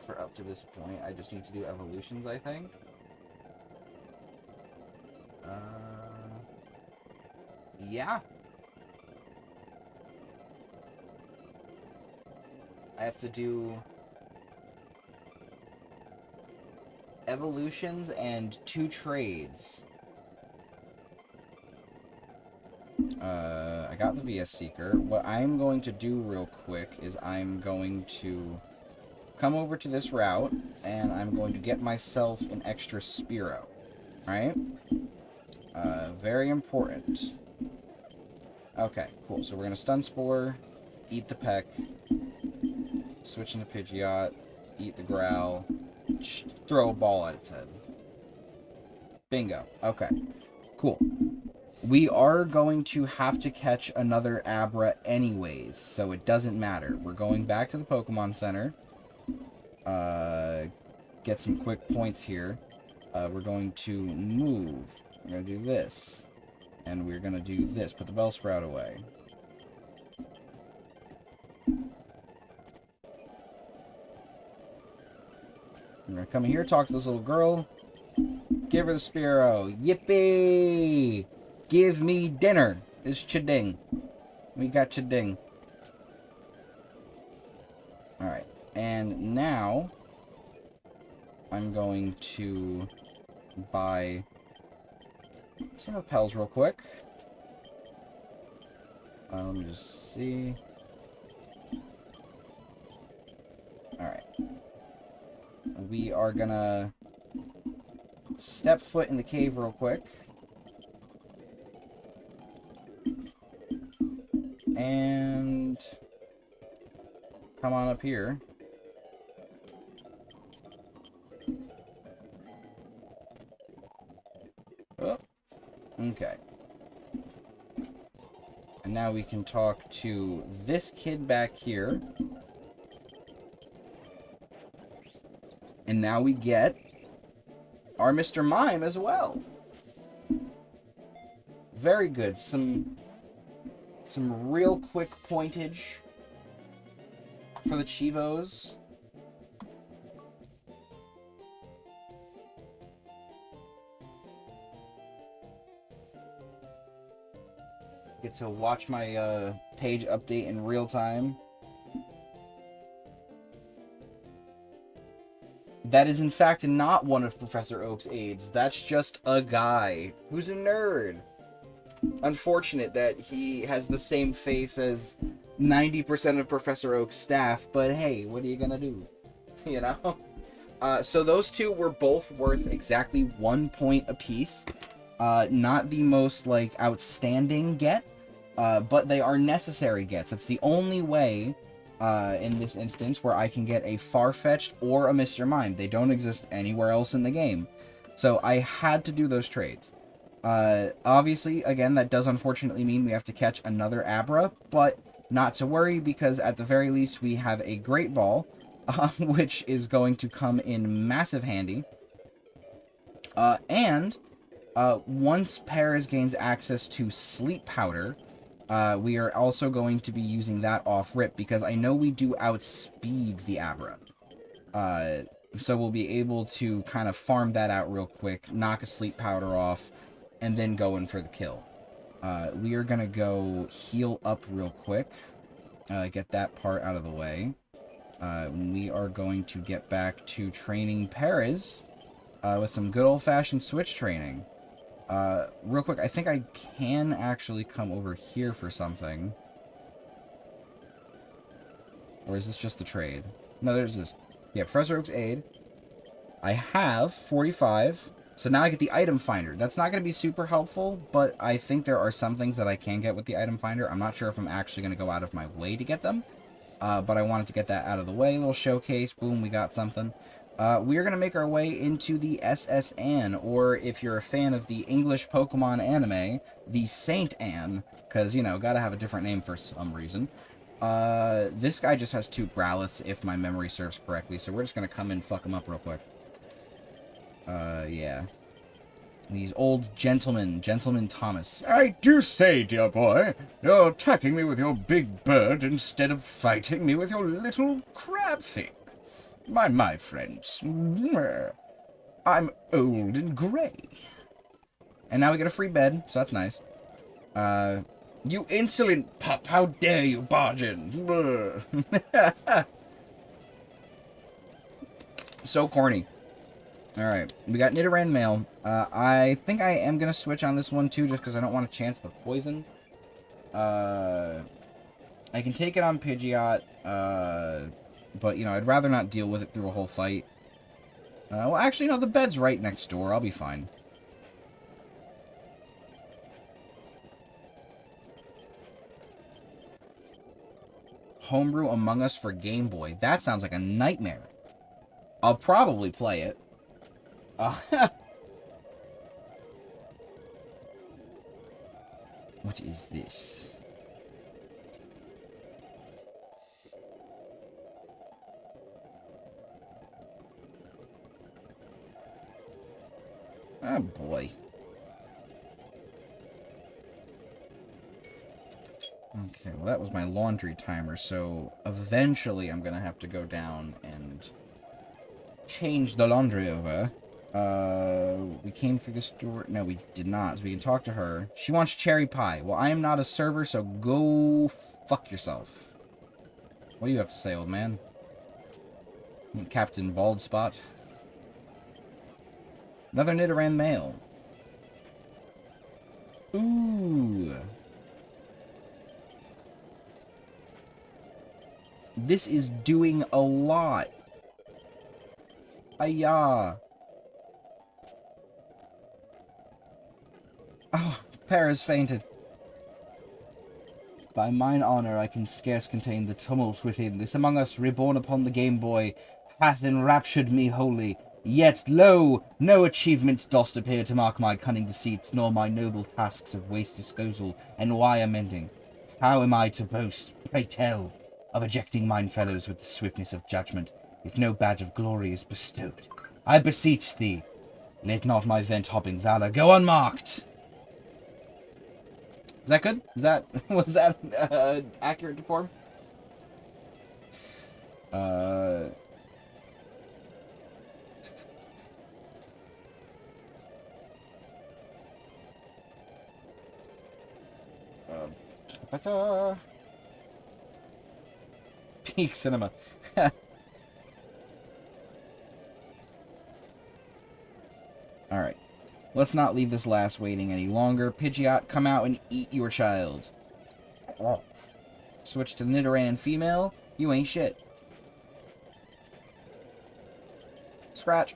A: For up to this point, I just need to do evolutions, I think. Yeah. I have to do evolutions and 2 trades. I got the VS Seeker. What I'm going to do real quick is I'm going to come over to this route, and I'm going to get myself an extra Spearow. Right? Very important. Okay, cool. So we're going to Stun Spore, eat the Peck, switch into Pidgeot, eat the Growl, throw a ball at its head. Bingo. Okay, cool. We are going to have to catch another Abra anyways, so it doesn't matter. We're going back to the Pokemon Center. Get some quick points here. We're going to move. We're going to do this. And we're going to do this. Put the Bellsprout away. We're going to come here, talk to this little girl. Give her the Spearow. Yippee! Give me dinner. It's Chiding. We got Chiding. Alright. And now I'm going to buy some repels real quick. Let me just see. Alright. We are gonna step foot in the cave real quick. And come on up here. Oh, okay. And now we can talk to this kid back here. And now we get our Mr. Mime as well. Very good. Some real quick pointage for the Chivos. Get to watch my page update in real time. That is in fact not one of Professor Oak's aides. That's just a guy who's a nerd. Unfortunate that he has the same face as 90% of Professor Oak's staff, but hey, what are you gonna do? You know? So those two were both worth exactly 1 point apiece. Not the most, like, outstanding get, but they are necessary gets. It's the only way, in this instance, where I can get a Farfetch'd or a Mr. Mime. They don't exist anywhere else in the game. So I had to do those trades. Obviously, again, that does unfortunately mean we have to catch another Abra, but not to worry, because at the very least we have a Great Ball, which is going to come in massive handy. And once Paris gains access to Sleep Powder, we are also going to be using that off-rip, because I know we do outspeed the Abra. So we'll be able to kind of farm that out real quick, knock a Sleep Powder off, and then go in for the kill. We are going to go heal up real quick, get that part out of the way. We are going to get back to training Paris with some good old-fashioned switch training. Real quick, I think I can actually come over here for something. Or is this just the trade? No, there's this. Yeah, Professor Oak's aid. I have 45. So now I get the item finder. That's not going to be super helpful, but I think there are some things that I can get with the item finder. I'm not sure if I'm actually going to go out of my way to get them. But I wanted to get that out of the way. Little showcase. Boom, we got something. We are going to make our way into the SSN, or if you're a fan of the English Pokemon anime, the Saint Anne, because, you know, gotta have a different name for some reason. This guy just has 2 Growliths, if my memory serves correctly, so we're just going to come in and fuck him up real quick. Yeah. These old gentlemen, Gentleman Thomas.
B: I do say, dear boy, you're attacking me with your big bird instead of fighting me with your little crab thing. My friends, I'm old and grey.
A: And now we get a free bed, so that's nice.
B: You insolent pup, how dare you barge in?
A: So corny. Alright, we got Nidoran Male. I think I am going to switch on this one too, just because I don't want to chance the poison. I can take it on Pidgeot, but, you know, I'd rather not deal with it through a whole fight. Well, actually, no, the bed's right next door. I'll be fine. Homebrew Among Us for Game Boy. That sounds like a nightmare. I'll probably play it. What is this? Oh boy. Okay, well that was my laundry timer, so eventually I'm gonna have to go down and change the laundry over. We came through this door. No, we did not, so we can talk to her. She wants cherry pie. Well, I am not a server, so go fuck yourself. What do you have to say, old man? Captain Bald Spot. Another Nidoran male. Ooh. This is doing a lot. Ayah. Oh, Paris fainted. By mine honor, I can scarce contain the tumult within. This among us, reborn upon the Game Boy, hath enraptured me wholly. Yet, lo, no achievements dost appear to mark my cunning deceits, nor my noble tasks of waste disposal, and why amending. How am I to boast, pray tell, of ejecting mine fellows with the swiftness of judgment, if no badge of glory is bestowed? I beseech thee, let not my vent-hopping valor go unmarked! Is that good? Was that accurate to form? Peak cinema. Alright. Let's not leave this lass waiting any longer. Pidgeot, come out and eat your child. Oh. Switch to Nidoran female. You ain't shit. Scratch.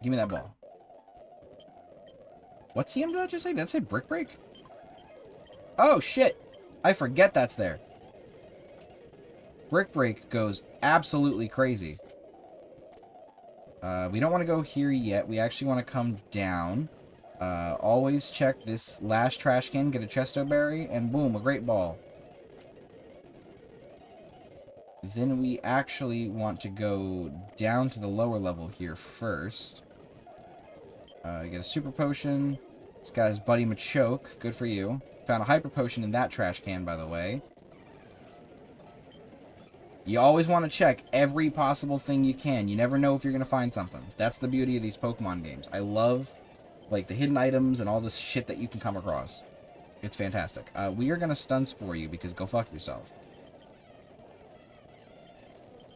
A: Give me that ball. What TM did I just say? Did I say Brick Break? Oh, shit. I forget that's there. Brick Break goes absolutely crazy. We don't want to go here yet. We actually want to come down. Always check this last trash can, get a Chesto Berry, and boom, a Great Ball. Then we actually want to go down to the lower level here first. Get a Super Potion. This guy's Buddy Machoke. Good for you. Found a Hyper Potion in that trash can, by the way. You always want to check every possible thing you can. You never know if you're going to find something. That's the beauty of these Pokemon games. I love, like, the hidden items and all this shit that you can come across. It's fantastic. We are going to Stun Spore you because go fuck yourself.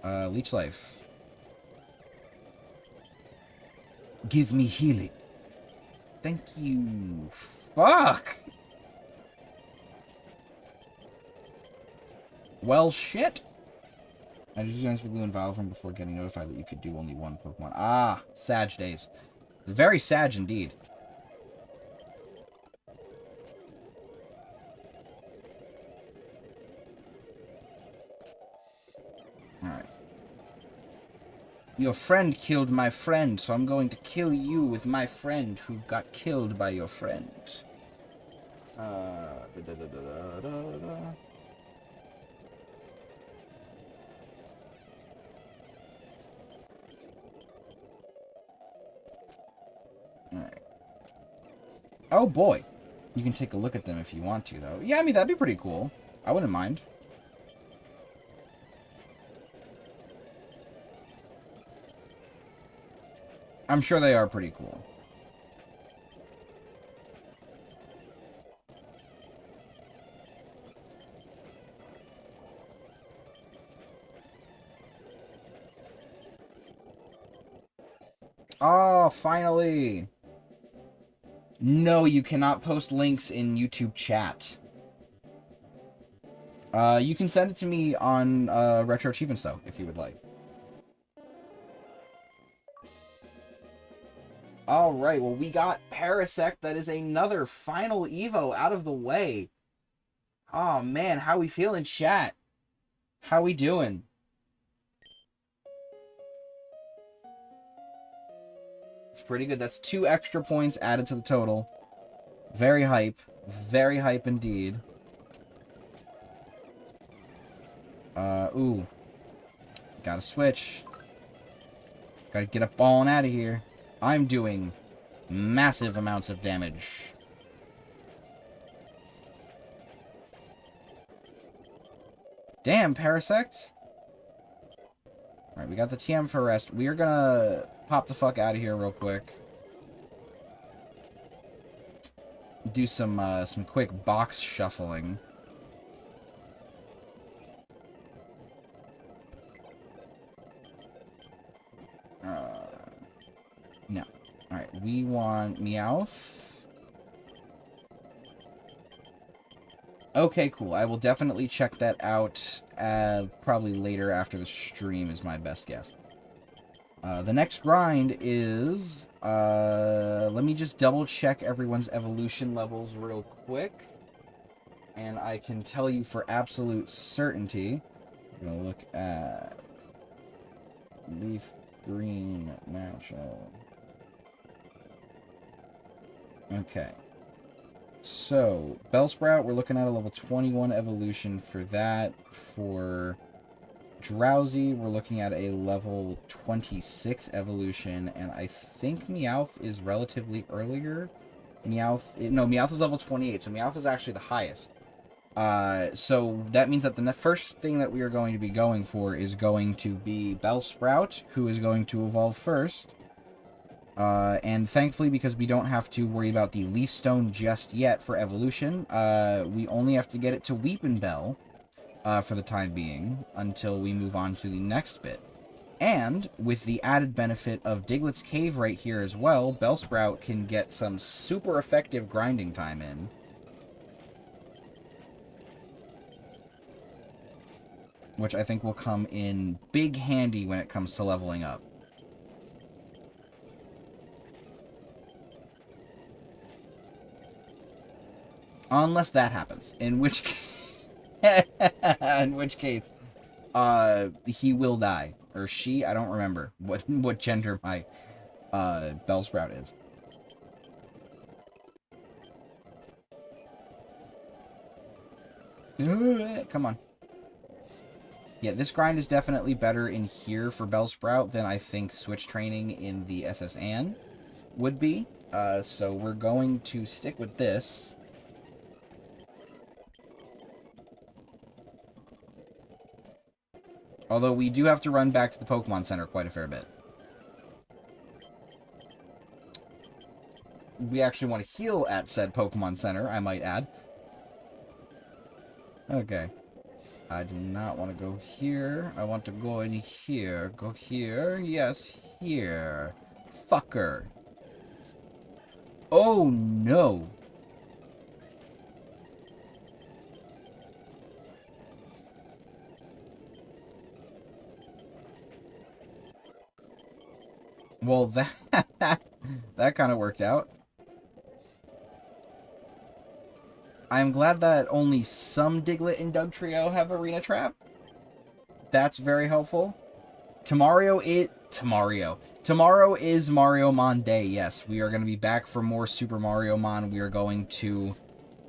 A: Leech Life. Give me healing. Thank you. Fuck! Well, shit. I just used the glue and vial from before getting notified that you could do only one Pokemon. Ah, Sag days. It's very Sag indeed. Alright. Your friend killed my friend, so I'm going to kill you with my friend who got killed by your friend. Alright. Oh boy. You can take a look at them if you want to, though. Yeah, I mean, that'd be pretty cool. I wouldn't mind. I'm sure they are pretty cool. Oh, finally! No, you cannot post links in YouTube chat. You can send it to me on RetroAchievements, though, if you would like. Alright, well, we got Parasect. That is another final Evo out of the way. Oh, man, how we feeling, chat? How we doing? It's pretty good. That's 2 extra points added to the total. Very hype. Very hype indeed. Ooh. Gotta switch. Gotta get up on out of here. I'm doing massive amounts of damage. Damn, Parasect. Alright, we got the TM for rest. We are gonna pop the fuck out of here real quick. Do some quick box shuffling. No. Alright, we want Meowth. Okay, cool. I will definitely check that out probably later after the stream is my best guess. The next grind is... let me just double check everyone's evolution levels real quick. And I can tell you for absolute certainty. I'm going to look at... Leaf Green Natural. Okay. So, Bellsprout, we're looking at a level 21 evolution for that. For Drowsy, we're looking at a level 26 evolution, and I think Meowth is relatively earlier. Meowth is level 28, so Meowth is actually the highest. So that means that the first thing that we are going to be going for is going to be Bellsprout, who is going to evolve first. And thankfully, because we don't have to worry about the Leaf Stone just yet for evolution, we only have to get it to Weepinbell, for the time being, until we move on to the next bit. And, with the added benefit of Diglett's Cave right here as well, Bellsprout can get some super effective grinding time in. Which I think will come in big handy when it comes to leveling up. Unless that happens, in which case, he will die, or she. I don't remember what gender my Bellsprout is. Come on. Yeah, this grind is definitely better in here for Bellsprout than I think switch training in the SS Anne would be. So we're going to stick with this. Although we do have to run back to the Pokemon Center quite a fair bit. We actually want to heal at said Pokemon Center, I might add. Okay. I do not want to go here. I want to go in here. Go here. Yes, here. Fucker. Oh, no. Well, that kind of worked out. I'm glad that only some Diglett and Dugtrio have Arena Trap. That's very helpful. Tomorrow is Mario Mon Day. Yes, we are going to be back for more Super Mario Mon. We are going to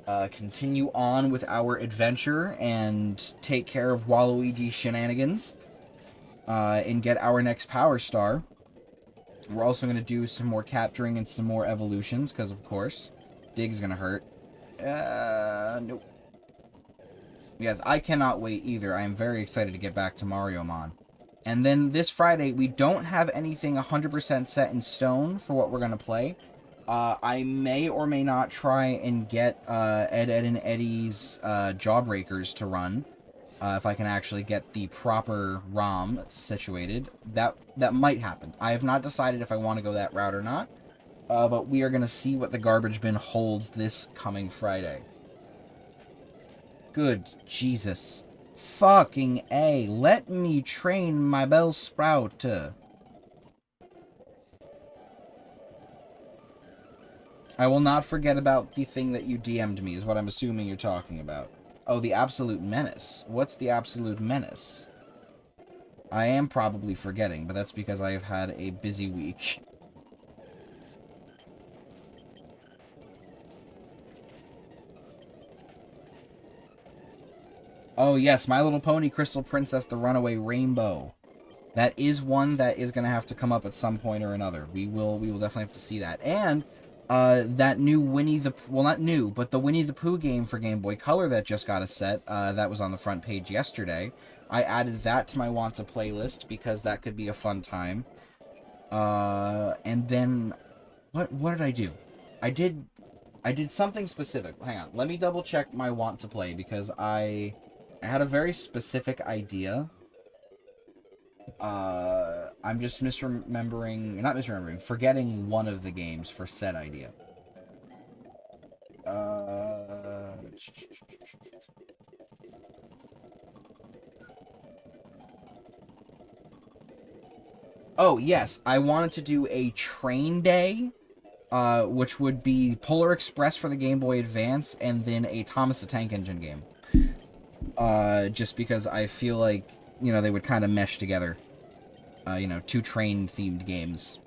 A: continue on with our adventure and take care of Waluigi shenanigans and get our next Power Star. We're also going to do some more capturing and some more evolutions, because, of course, Dig's going to hurt. Nope. Yes, I cannot wait either. I am very excited to get back to Mario Mon. And then this Friday, we don't have anything 100% set in stone for what we're going to play. I may or may not try and get Ed, and Eddie's Jawbreakers to run. If I can actually get the proper ROM situated. That might happen. I have not decided if I want to go that route or not. But we are going to see what the garbage bin holds this coming Friday. Good Jesus. Fucking A. Let me train my Bellsprout. I will not forget about the thing that you DM'd me, is what I'm assuming you're talking about. Oh, the Absolute Menace. What's the Absolute Menace? I am probably forgetting, but that's because I have had a busy week. Oh, yes, My Little Pony Crystal Princess The Runaway Rainbow. That is one that is going to have to come up at some point or another. We will definitely have to see that. And that new not new, but the Winnie the Pooh game for Game Boy Color that just got a set, that was on the front page yesterday. I added that to my want to playlist because that could be a fun time. And then what did I do? I did something specific. Hang on, let me double check my want to play because I had a very specific idea. I'm just not misremembering, forgetting one of the games for said idea. Oh, yes, I wanted to do a train day, which would be Polar Express for the Game Boy Advance, and then a Thomas the Tank Engine game. Just because I feel like, you know, they would kind of mesh together. You know, two train-themed games.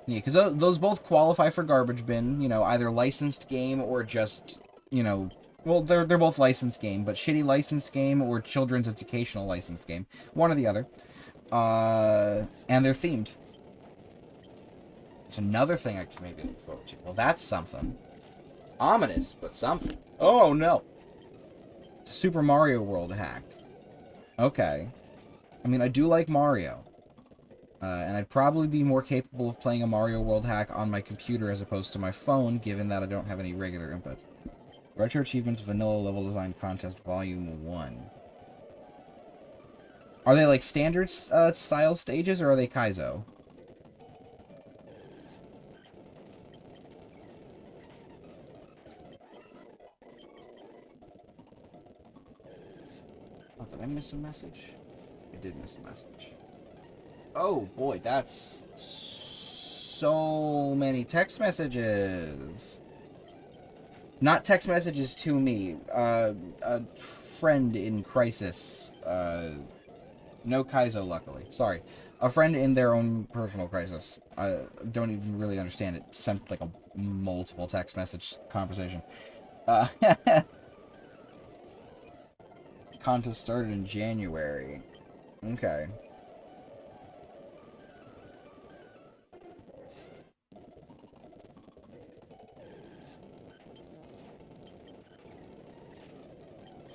A: Yeah, because those both qualify for garbage bin, you know, either licensed game or just, you know, well, they're both licensed game, but shitty licensed game or children's educational licensed game. One or the other. And they're themed. It's another thing I can maybe look forward to. Well, that's something. Ominous, but something. Oh, no. It's a Super Mario World hack. Okay. I mean, I do like Mario. And I'd probably be more capable of playing a Mario World hack on my computer as opposed to my phone, given that I don't have any regular inputs. RetroAchievements Vanilla Level Design Contest Volume 1. Are they like standard style stages, or are they Kaizo? Oh, did I miss a message? I did miss a message. Oh boy, that's so many text messages. Not text messages to me. A friend in crisis. No Kaizo, luckily. Sorry. A friend in their own personal crisis. I don't even really understand it. Sent like a multiple text message conversation. Contest started in January. Okay.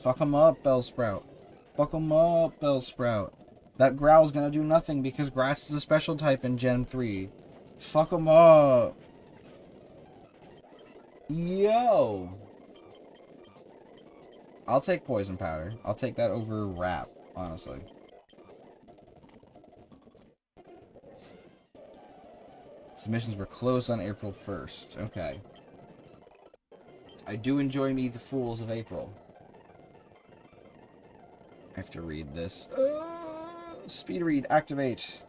A: Fuck him up, Bellsprout. Fuck him up, Bellsprout. That growl's gonna do nothing because grass is a special type in Gen 3. Fuck him up. Yo. I'll take poison powder. I'll take that over rap, honestly. Submissions were closed on April 1st. Okay. I do enjoy me the Fools of April. I have to read this. Speed read, activate.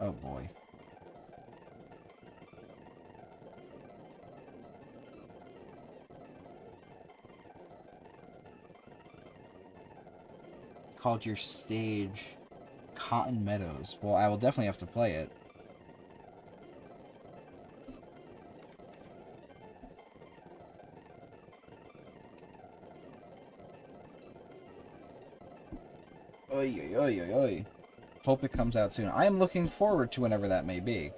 A: Oh boy. Called your stage Cotton Meadows. Well, I will definitely have to play it. Oy, oy, oy, oy, oy. Hope it comes out soon. I am looking forward to whenever that may be.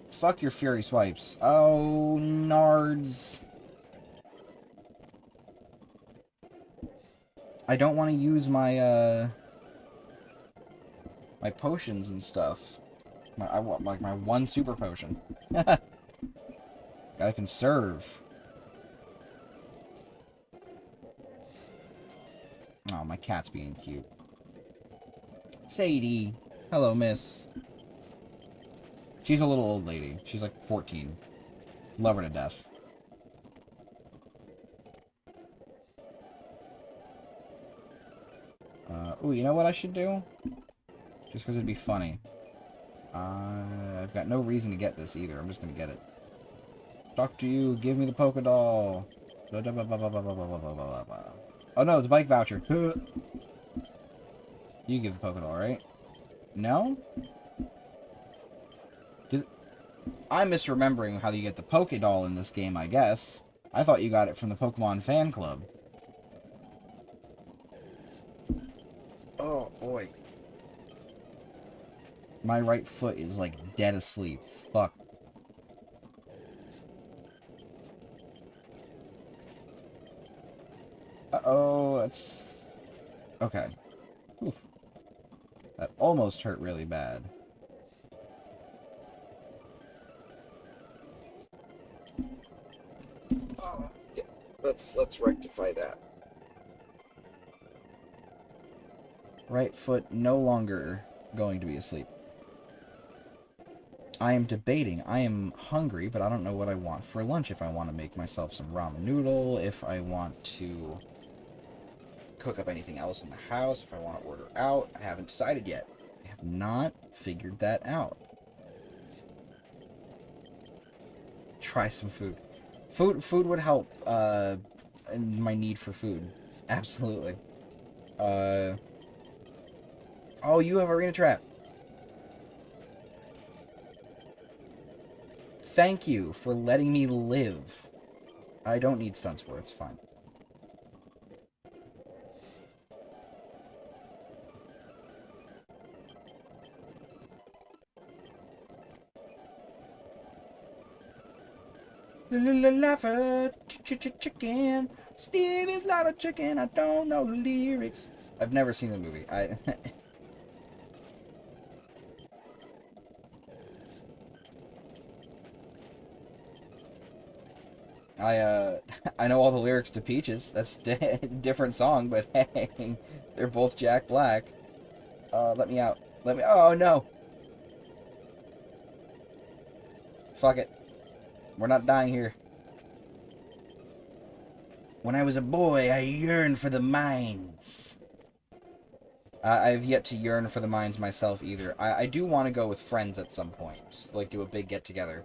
A: Fuck your Fury Swipes. Oh, nards. I don't want to use my, my potions and stuff. I want, like, my one super potion. Gotta conserve. Oh, my cat's being cute. Sadie. Hello, miss. She's a little old lady. She's like 14. Love her to death. Ooh, you know what I should do? Just because it'd be funny. I've got no reason to get this either. I'm just gonna get it. Talk to you. Give me the polka doll. Oh no, it's a bike voucher. You give the polka doll, right? No? I'm misremembering how you get the Pokédoll in this game, I guess. I thought you got it from the Pokemon fan club. Oh, boy. My right foot is, like, dead asleep. Fuck. Uh-oh, that's... Okay. Oof. That almost hurt really bad. Oh, yeah. Let's rectify that. Right foot no longer going to be asleep. I am debating. I am hungry, but I don't know what I want for lunch. If I want to make myself some ramen noodle, if I want to cook up anything else in the house, if I want to order out. I haven't decided yet. I have not figured that out. Try some food. Food would help in my need for food. Absolutely. Oh, you have arena trap. Thank you for letting me live. I don't need stunts for it, it's fine. Lava chicken. Steve is lava chicken. I don't know the lyrics. I've never seen the movie. I know all the lyrics to Peaches. That's a different song, but hey, they're both Jack Black. Let me out. Let me. Oh no. Fuck it. We're not dying here. When I was a boy, I yearned for the mines. I've yet to yearn for the mines myself either. I do want to go with friends at some point. Just, like, do a big get-together.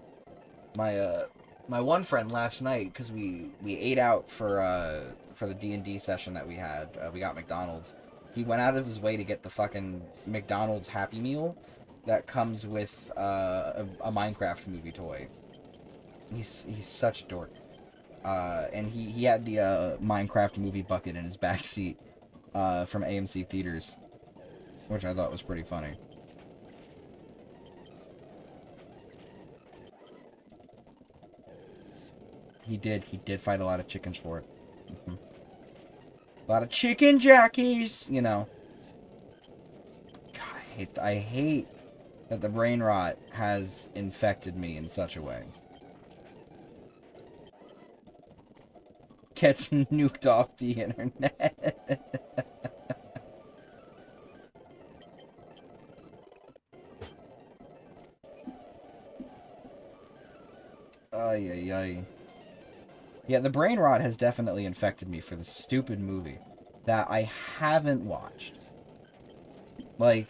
A: My one friend last night, because we ate out for the D&D session that we had. We got McDonald's. He went out of his way to get the fucking McDonald's Happy Meal that comes with a Minecraft movie toy. He's such a dork. And he had the Minecraft movie bucket in his backseat from AMC Theaters, which I thought was pretty funny. He did fight a lot of chickens for it. Mm-hmm. A lot of chicken jackies, you know. God, I hate that the brain rot has infected me in such a way. Gets nuked off the internet. Ay, ay, ay. Yeah, the brain rot has definitely infected me for this stupid movie that I haven't watched. Like,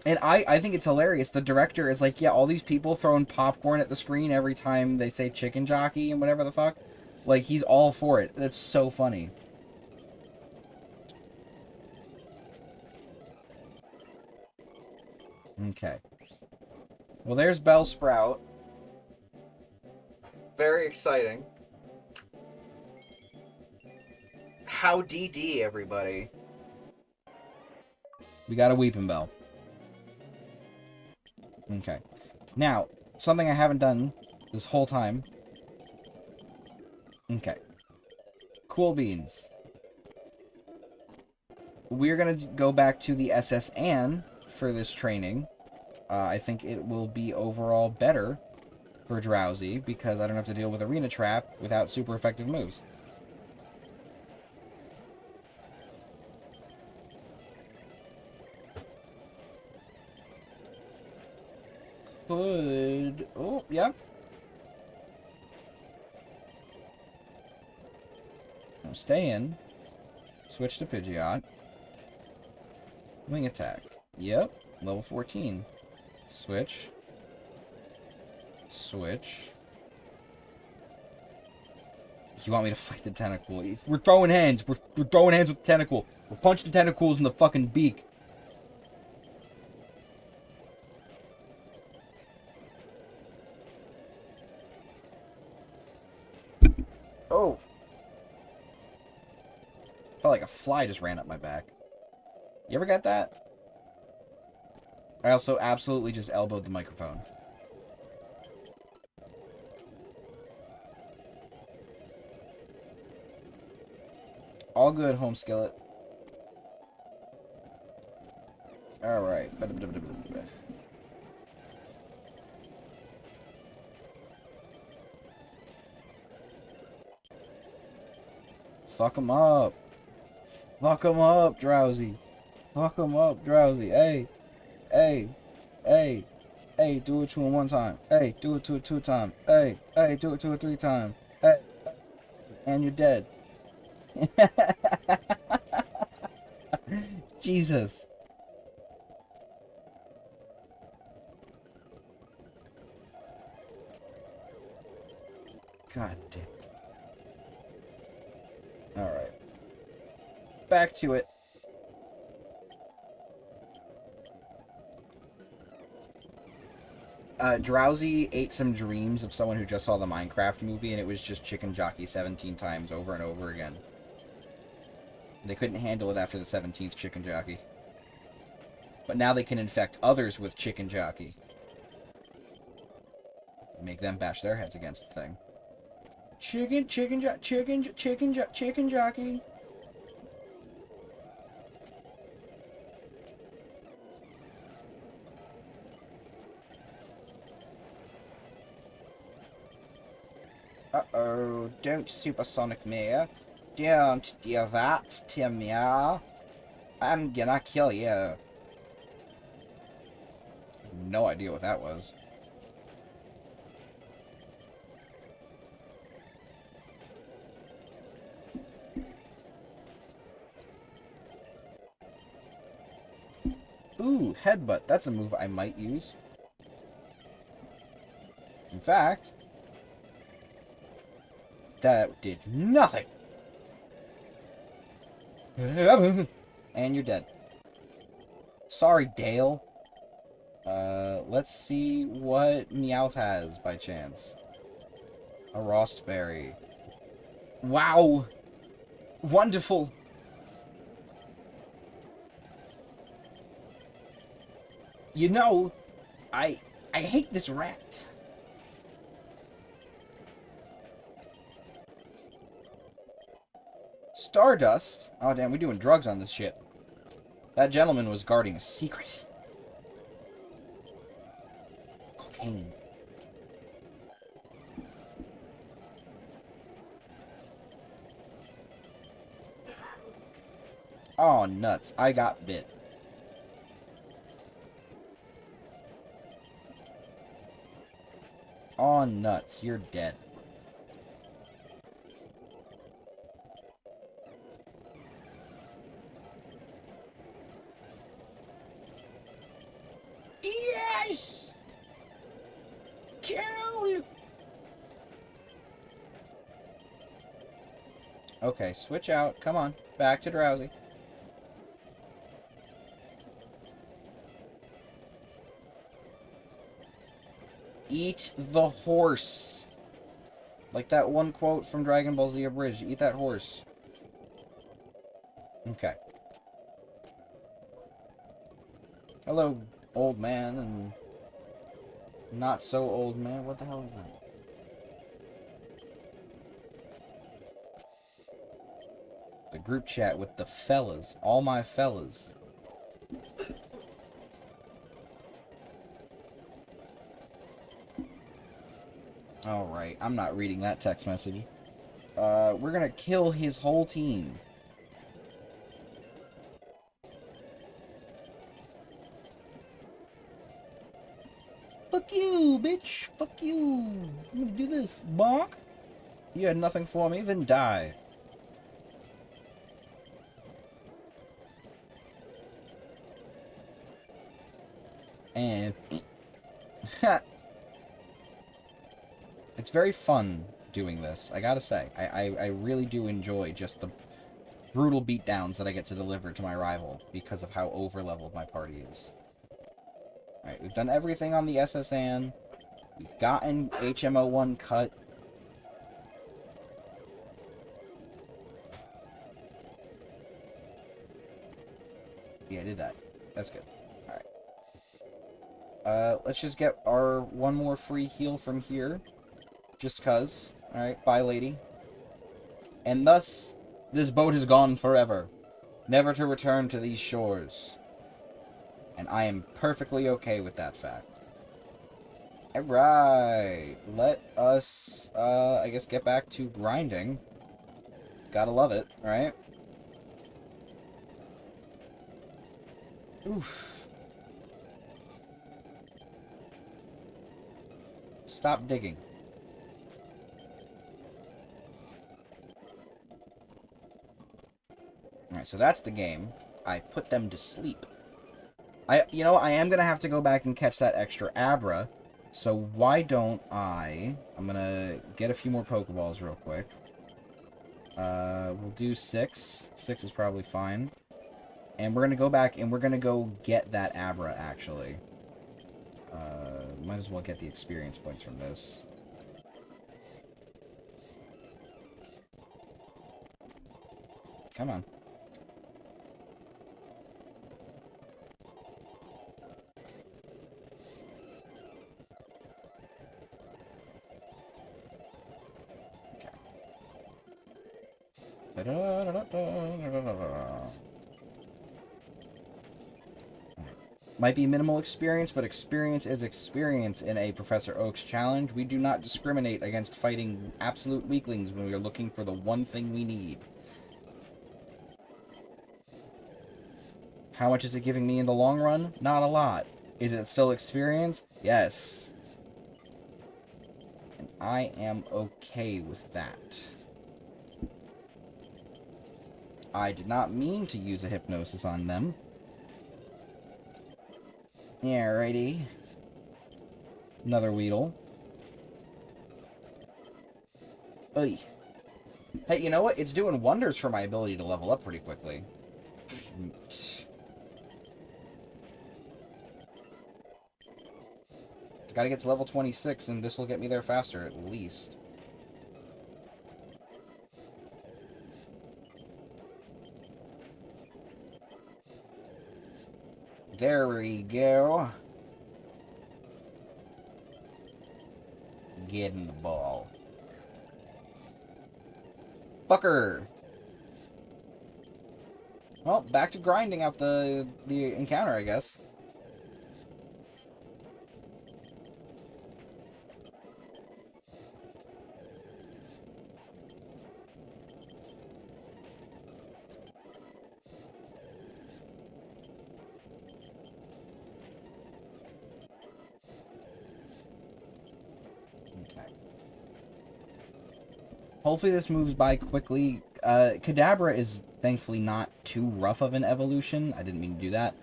A: and I think it's hilarious. The director is like, yeah, all these people throwing popcorn at the screen every time they say chicken jockey and whatever the fuck. Like, he's all for it. That's so funny. Okay. Well, there's Bellsprout. Very exciting. How DD, everybody. We got a Weeping Bell. Okay. Now, something I haven't done this whole time. Okay. Cool beans. We're going to go back to the SS Anne for this training. I think it will be overall better for Drowsy because I don't have to deal with Arena Trap without super effective moves. Could... Oh, yeah. Now stay in. Switch to Pidgeot. Wing attack. Yep. Level 14. Switch. Switch. You want me to fight the tentacle? We're throwing hands. We're throwing hands with the tentacle. We're punching tentacles in the fucking beak. Oh! Felt like a fly just ran up my back. You ever get that? I also absolutely just elbowed the microphone. All good, home skillet. Alright. Fuck him up. Fuck him up, Drowsy. Fuck him up, Drowsy. Hey. Hey. Hey. Hey, do it to him one time. Hey, do it to it 2 times. Hey. Hey, do it to it 3 times. Hey. And you're dead. Jesus. God damn. Alright. Back to it. Drowsy ate some dreams of someone who just saw the Minecraft movie, and it was just chicken jockey 17 times over and over again. They couldn't handle it after the 17th chicken jockey. But now they can infect others with chicken jockey. Make them bash their heads against the thing. Chicken jockey. Uh-oh, don't supersonic me. Don't do that to me. I'm gonna kill you. No idea what that was. Ooh, headbutt. That's a move I might use. In fact, that did nothing. And you're dead. Sorry, Dale. Let's see what Meowth has by chance. A Rostberry. Wow! Wonderful! You know, I hate this rat. Stardust? Oh damn, we're doing drugs on this ship. That gentleman was guarding a secret. Cocaine. Oh nuts, I got bit. Oh nuts, you're dead. Yes! Kill! Okay, switch out. Come on. Back to Drowsy. Eat the horse. Like that one quote from Dragon Ball Z Abridged. Eat that horse. Okay. Hello, old man and not so old man. What the hell is that? The group chat with the fellas. All my fellas. Alright, I'm not reading that text message. We're gonna kill his whole team. Fuck you, bitch! Fuck you! I'm gonna do this, bonk! You had nothing for me, then die. And... It's very fun doing this, I gotta say. I really do enjoy just the brutal beatdowns that I get to deliver to my rival because of how over-leveled my party is. Alright, we've done everything on the SSN. We've gotten HMO1 cut. Yeah, I did that. That's good. Alright. Let's just get our one more free heal from here. Just cuz. Alright, bye, lady. And thus, this boat is gone forever, never to return to these shores. And I am perfectly okay with that fact. Alright, let us, I guess get back to grinding. Gotta love it, right? Oof. Stop digging. Alright, so that's the game. I put them to sleep. You know, I am gonna have to go back and catch that extra Abra. So why don't I'm gonna get a few more Pokeballs real quick. We'll do 6. 6 is probably fine. And we're gonna go back and we're gonna go get that Abra, actually. Might as well get the experience points from this. Come on. Might be minimal experience, but experience is experience in a Professor Oak's challenge. We do not discriminate against fighting absolute weaklings when we are looking for the one thing we need. How much is it giving me in the long run? Not a lot. Is it still experience? Yes. And I am okay with that. I did not mean to use a hypnosis on them. Yeah, righty. Another Weedle. Oy. Hey, you know what? It's doing wonders for my ability to level up pretty quickly. Gotta get to level 26, and this will get me there faster, at least. There we go. Get in the ball. Fucker! Well, back to grinding out the encounter, I guess. Hopefully this moves by quickly. Kadabra is thankfully not too rough of an evolution. I didn't mean to do that.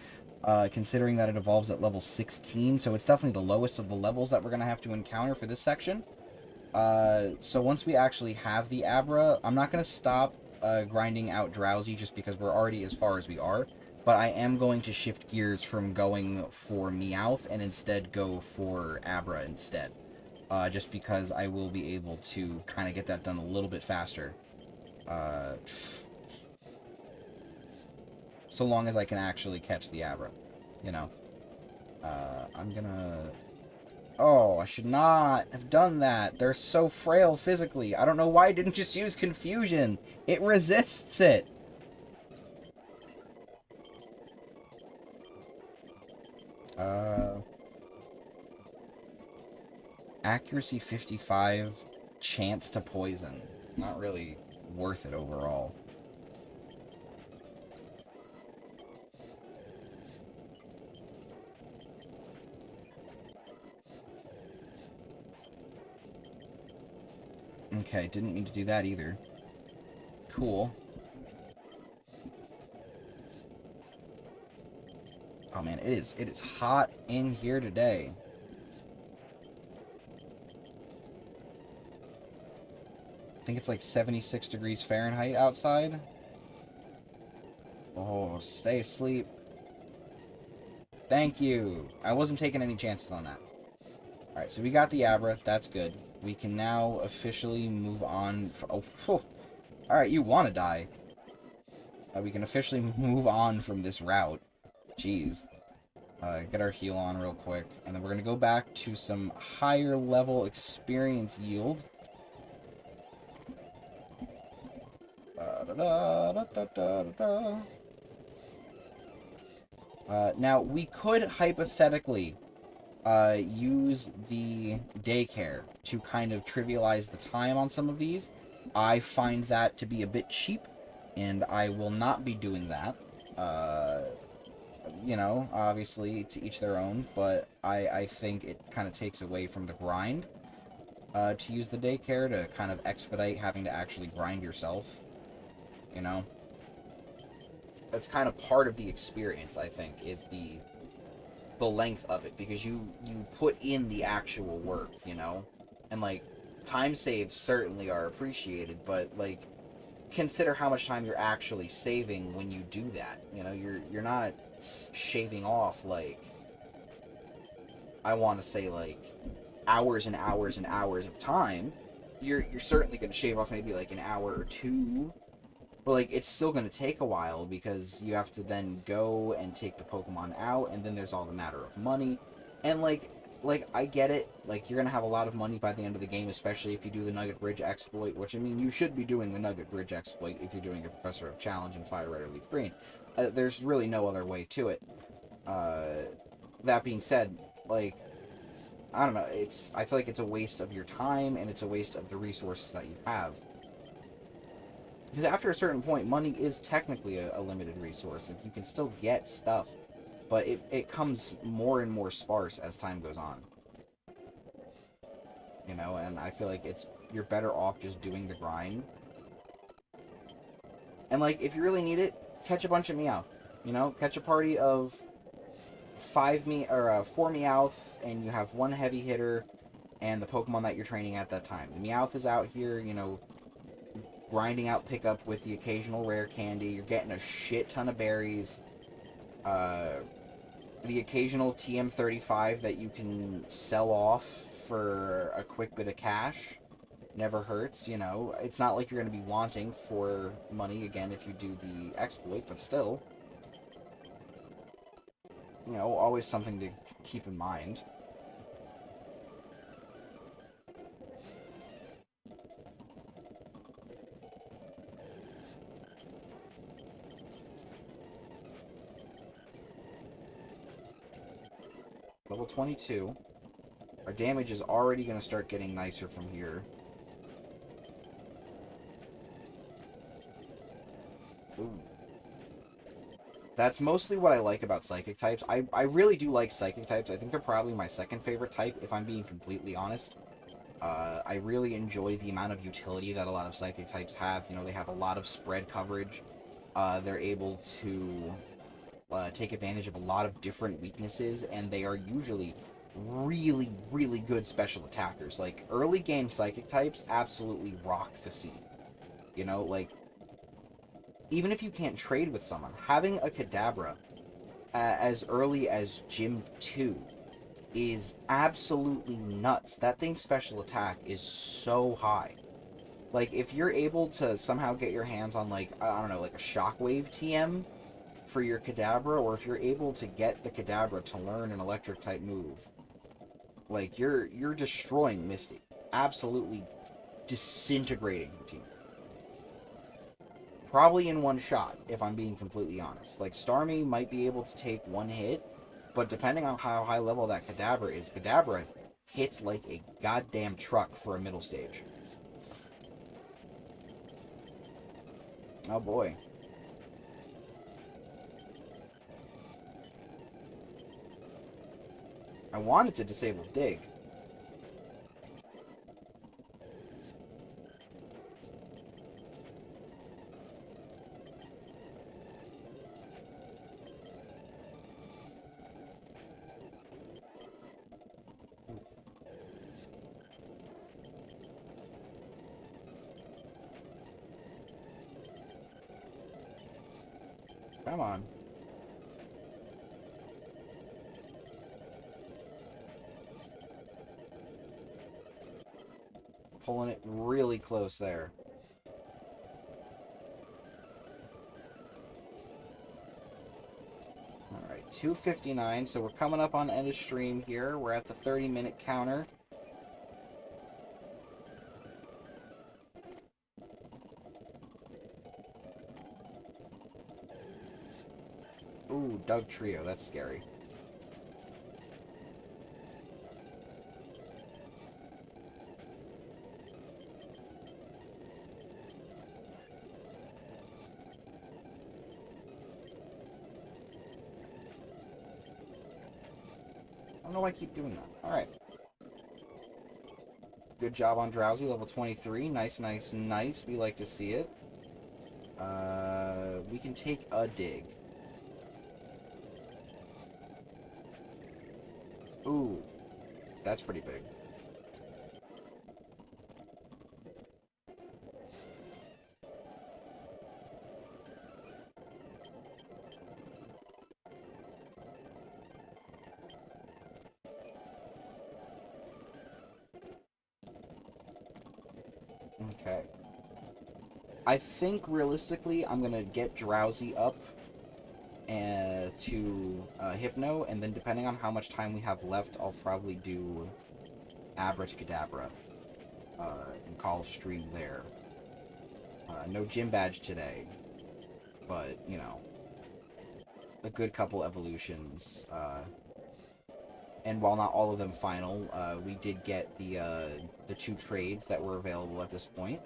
A: Considering that it evolves at level 16, so it's definitely the lowest of the levels that we're going to have to encounter for this section. So once we actually have the Abra, I'm not going to stop grinding out Drowsy just because we're already as far as we are. But I am going to shift gears from going for Meowth and instead go for Abra instead. Just because I will be able to kind of get that done a little bit faster. So long as I can actually catch the Abra, you know. I'm gonna... Oh, I should not have done that. They're so frail physically. I don't know why I didn't just use Confusion. It resists it. Accuracy 55, chance to poison. Not really worth it overall. Okay, didn't mean to do that either. Cool. Oh man, it is hot in here today. I think it's like 76 degrees Fahrenheit outside. Oh, stay asleep. Thank you. I wasn't taking any chances on that. Alright, so we got the Abra. That's good. We can now officially move on. Alright, you want to die. We can officially move on from this route. Jeez. Get our heal on real quick, and then we're gonna go back to some higher level experience yield. Now, we could hypothetically use the daycare to kind of trivialize the time on some of these. I find that to be a bit cheap, and I will not be doing that. You know, obviously, to each their own, but I think it kind of takes away from the grind to use the daycare to kind of expedite having to actually grind yourself, you know? That's kind of part of the experience, I think, is the length of it, because you put in the actual work, you know? And, like, time saves certainly are appreciated, but, like, consider how much time you're actually saving when you do that. You know, you're not shaving off, like, I want to say, like, hours and hours and hours of time. You're certainly going to shave off maybe like an hour or two, but like it's still going to take a while because you have to then go and take the Pokemon out, and then there's all the matter of money, and like I get it, like you're going to have a lot of money by the end of the game, especially if you do the Nugget Bridge exploit, which I mean you should be doing the Nugget Bridge exploit if you're doing a Professor of Challenge in Fire Red or Leaf Green. There's really no other way to it. That being said, like, I don't know, I feel like it's a waste of your time, and it's a waste of the resources that you have. Because after a certain point, money is technically a limited resource, and you can still get stuff, but it comes more and more sparse as time goes on. You know, and I feel like you're better off just doing the grind. And, like, if you really need it, catch a bunch of Meowth. You know, catch a party of 4 Meowth, and you have one heavy hitter, and the Pokemon that you're training at that time. The Meowth is out here, you know, grinding out pickup with the occasional rare candy. You're getting a shit ton of berries. The occasional TM35 that you can sell off for a quick bit of cash never hurts, you know. It's not like you're going to be wanting for money, again, if you do the exploit, but still, you know, always something to keep in mind. Level 22. Our damage is already going to start getting nicer from here. Ooh. That's mostly what I like about Psychic types. I really do like Psychic types. I think they're probably my second favorite type, if I'm being completely honest. I really enjoy the amount of utility that a lot of Psychic types have. You know, they have a lot of spread coverage. They're able to take advantage of a lot of different weaknesses, and they are usually really, really good special attackers. Like, early game Psychic types absolutely rock the scene. You know, like, even if you can't trade with someone, having a Kadabra as early as Gym 2 is absolutely nuts. That thing's special attack is so high. Like, if you're able to somehow get your hands on, like, I don't know, like a Shockwave TM for your Kadabra, or if you're able to get the Kadabra to learn an electric-type move, like, you're destroying Misty. Absolutely disintegrating your team. Probably in one shot, if I'm being completely honest. Like, Starmie might be able to take one hit, but depending on how high level that Kadabra is, Kadabra hits like a goddamn truck for a middle stage. Oh boy. I wanted to disable Dig. Come on. Pulling it really close there. Alright, 2:59, so we're coming up on end of stream here. We're at the 30-minute counter. Ooh, Doug Trio, that's scary. I don't know why I keep doing that. Alright. Good job on Drowsy, level 23. Nice, nice, nice. We like to see it. We can take a dig. Ooh. That's pretty big. Okay. I think, realistically, I'm gonna get Drowsy up to Hypno, and then depending on how much time we have left, I'll probably do Abracadabra and call stream there. No gym badge today, but, you know, a good couple evolutions. And while not all of them final, we did get the 2 trades that were available at this point.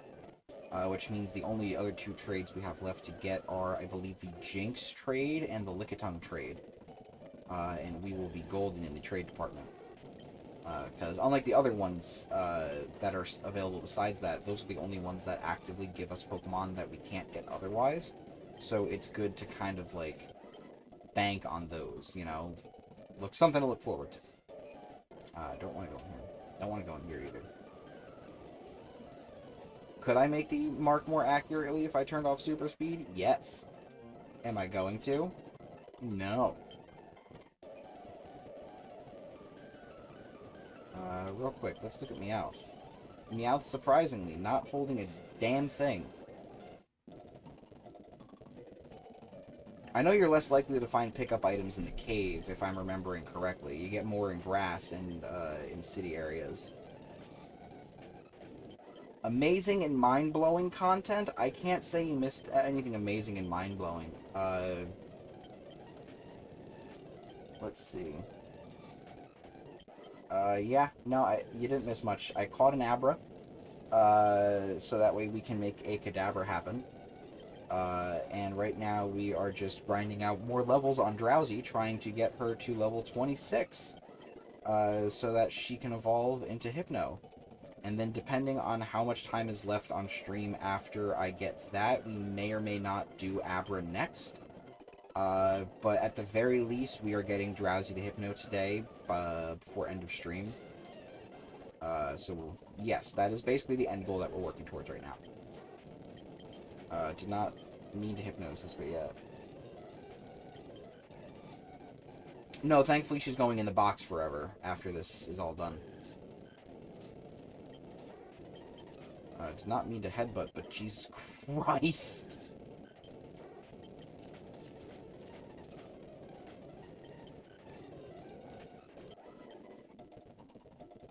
A: Which means the only other 2 trades we have left to get are, I believe, the Jinx trade and the Lickitung trade. And we will be golden in the trade department. Because unlike the other ones that are available besides that, those are the only ones that actively give us Pokemon that we can't get otherwise. So it's good to kind of, like, bank on those, you know? Look, something to look forward to. Don't want to go in here. Don't want to go in here either. Could I make the mark more accurately if I turned off super speed? Yes. Am I going to? No. Real quick, let's look at Meowth. Meowth, surprisingly, not holding a damn thing. I know you're less likely to find pickup items in the cave, if I'm remembering correctly. You get more in grass and in city areas. Amazing and mind-blowing content? I can't say you missed anything amazing and mind-blowing. Let's see. Yeah, no, you didn't miss much. I caught an Abra, so that way we can make a Kadabra happen. And right now we are just grinding out more levels on Drowsy, trying to get her to level 26, so that she can evolve into Hypno. And then depending on how much time is left on stream after I get that, we may or may not do Abra next. But at the very least, we are getting Drowsy to Hypno today, before end of stream. So, yes, that is basically the end goal that we're working towards right now. Did not mean to hypnosis, but yeah. No, thankfully she's going in the box forever after this is all done. Did not mean to headbutt, but Jesus Christ.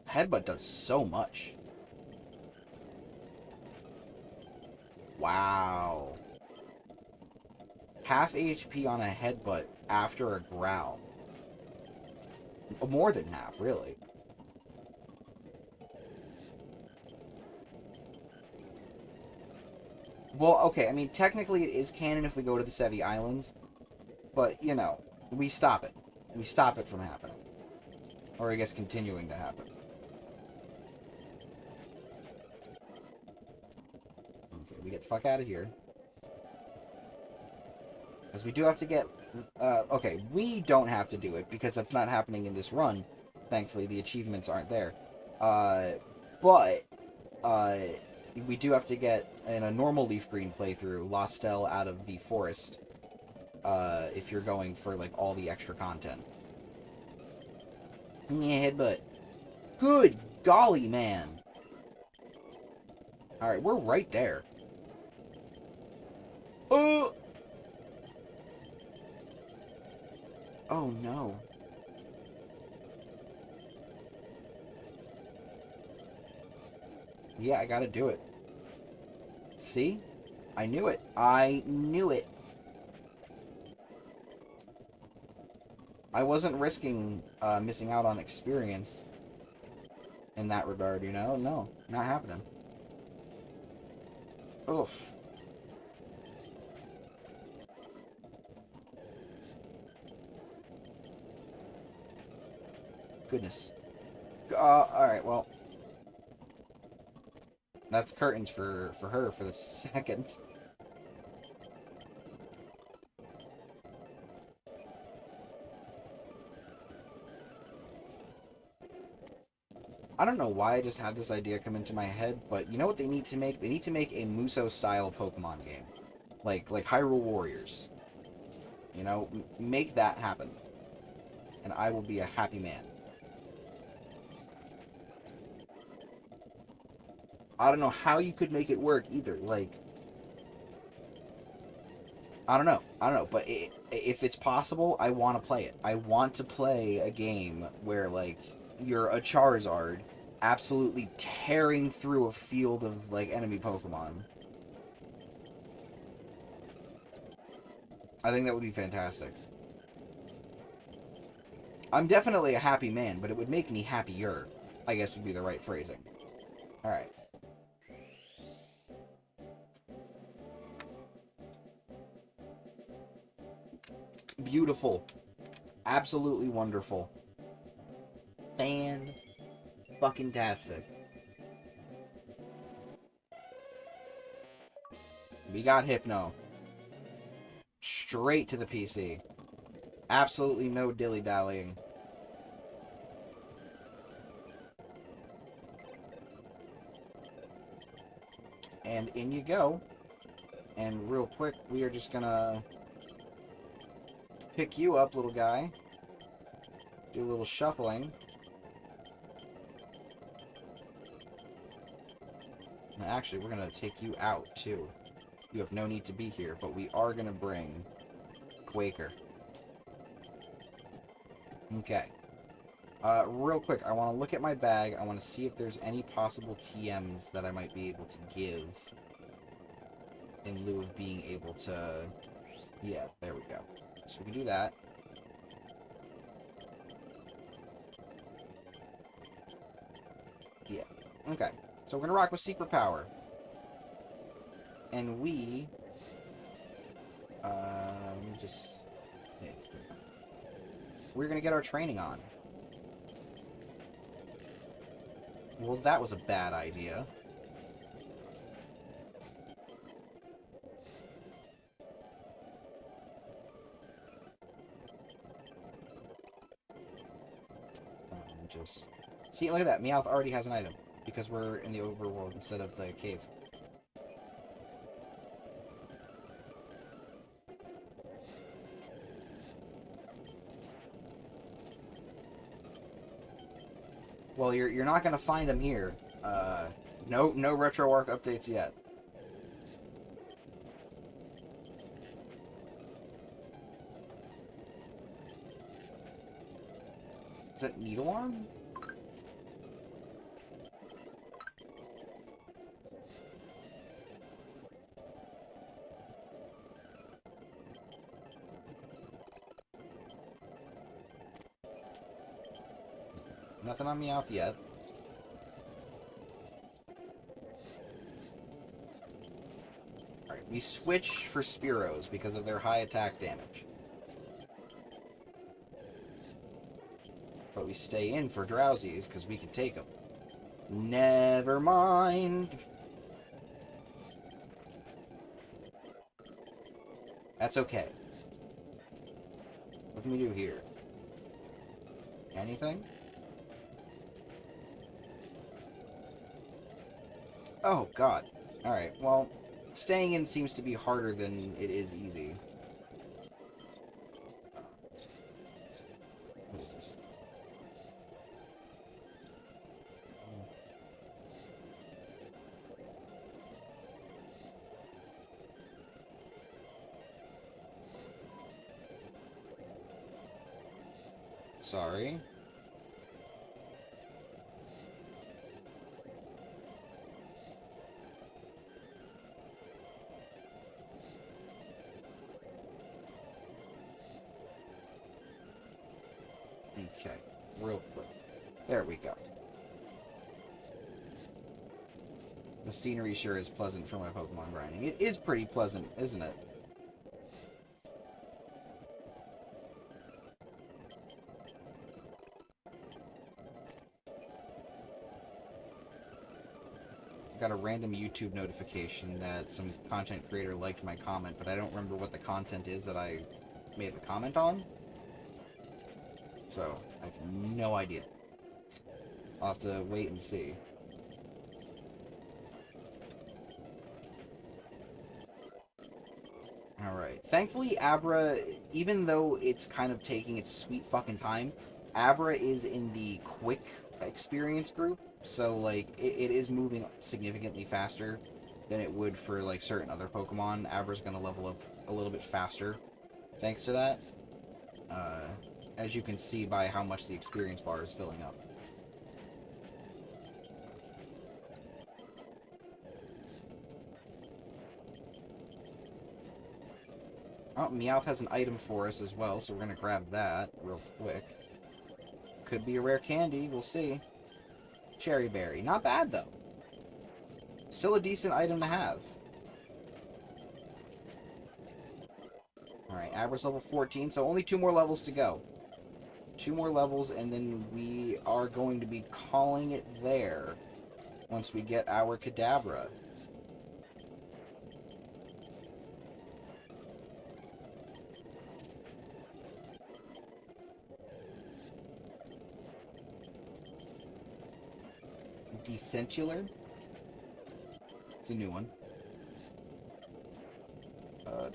A: Headbutt does so much. Wow. Half HP on a headbutt after a growl. More than half, really. Well, okay, I mean, technically it is canon if we go to the Sevi Islands, but, you know, we stop it. We stop it from happening. Or, I guess, continuing to happen. Okay, we get the fuck out of here. Because we do have to get... okay, we don't have to do it, because that's not happening in this run. Thankfully, the achievements aren't there. But... we do have to get, in a normal Leaf Green playthrough, Lostel out of the forest, if you're going for, like, all the extra content. Yeah, headbutt. Good golly, man! Alright, we're right there. Oh! Oh, no. Yeah, I gotta do it. See? I knew it. I knew it. I wasn't risking missing out on experience in that regard, you know? No, not happening. Oof. Goodness. Alright, well. That's curtains for her for the second. I don't know why I just had this idea come into my head, but you know what they need to make? They need to make a Muso-style Pokemon game. Like Hyrule Warriors. You know, make that happen. And I will be a happy man. I don't know how you could make it work either. Like, I don't know. But if it's possible, I want to play it. I want to play a game where, like, you're a Charizard absolutely tearing through a field of, like, enemy Pokemon. I think that would be fantastic. I'm definitely a happy man, but it would make me happier, I guess would be the right phrasing. Alright. Beautiful. Absolutely wonderful. Fan-fucking-tastic. We got Hypno. Straight to the PC. Absolutely no dilly-dallying. And in you go. And real quick, we are just gonna pick you up, little guy. Do a little shuffling. And actually, we're gonna take you out, too. You have no need to be here, but we are gonna bring Quaker. Okay. Real quick, I want to look at my bag. I want to see if there's any possible TMs that I might be able to give in lieu of being able to... Yeah, there we go. So we can do that. Yeah. Okay. So we're going to rock with Secret Power. And we... let me just... Yeah, we're going to get our training on. Well, that was a bad idea. Just... See, look at that. Meowth already has an item. Because we're in the overworld instead of the cave. Well, you're not gonna find them here. No RetroArch updates yet. Is that Needlearm? Nothing on Meowth yet. Alright, we switch for Spearows because of their high attack damage. But we stay in for Drowsies because we can take them. Never mind. That's okay. What can we do here? Anything? Oh, God. Alright, well, staying in seems to be harder than it is easy. What is this? Sorry. Okay, real quick. There we go. The scenery sure is pleasant for my Pokemon grinding. It is pretty pleasant, isn't it? I got a random YouTube notification that some content creator liked my comment, but I don't remember what the content is that I made the comment on. So, I have no idea. I'll have to wait and see. Alright. Thankfully, Abra, even though it's kind of taking its sweet fucking time, Abra is in the quick experience group, so, like, it is moving significantly faster than it would for, like, certain other Pokemon. Abra's gonna level up a little bit faster thanks to that. As you can see by how much the experience bar is filling up. Oh, Meowth has an item for us as well, so we're gonna grab that real quick. Could be a rare candy, we'll see. Cherry Berry. Not bad, though. Still a decent item to have. Alright, Abra's level 14, so only 2 more levels to go. 2 more levels, and then we are going to be calling it there once we get our Kadabra. Decentular? It's a new one. Alright,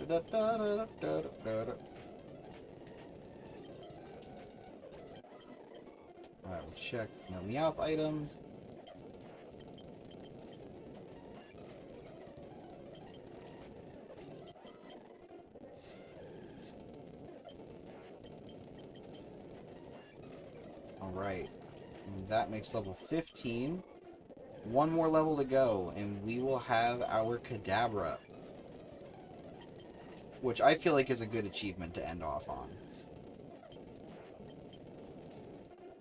A: we'll check. No Meowth item. Alright. That makes level 15. 1 more level to go, and we will have our Kadabra. Which I feel like is a good achievement to end off on.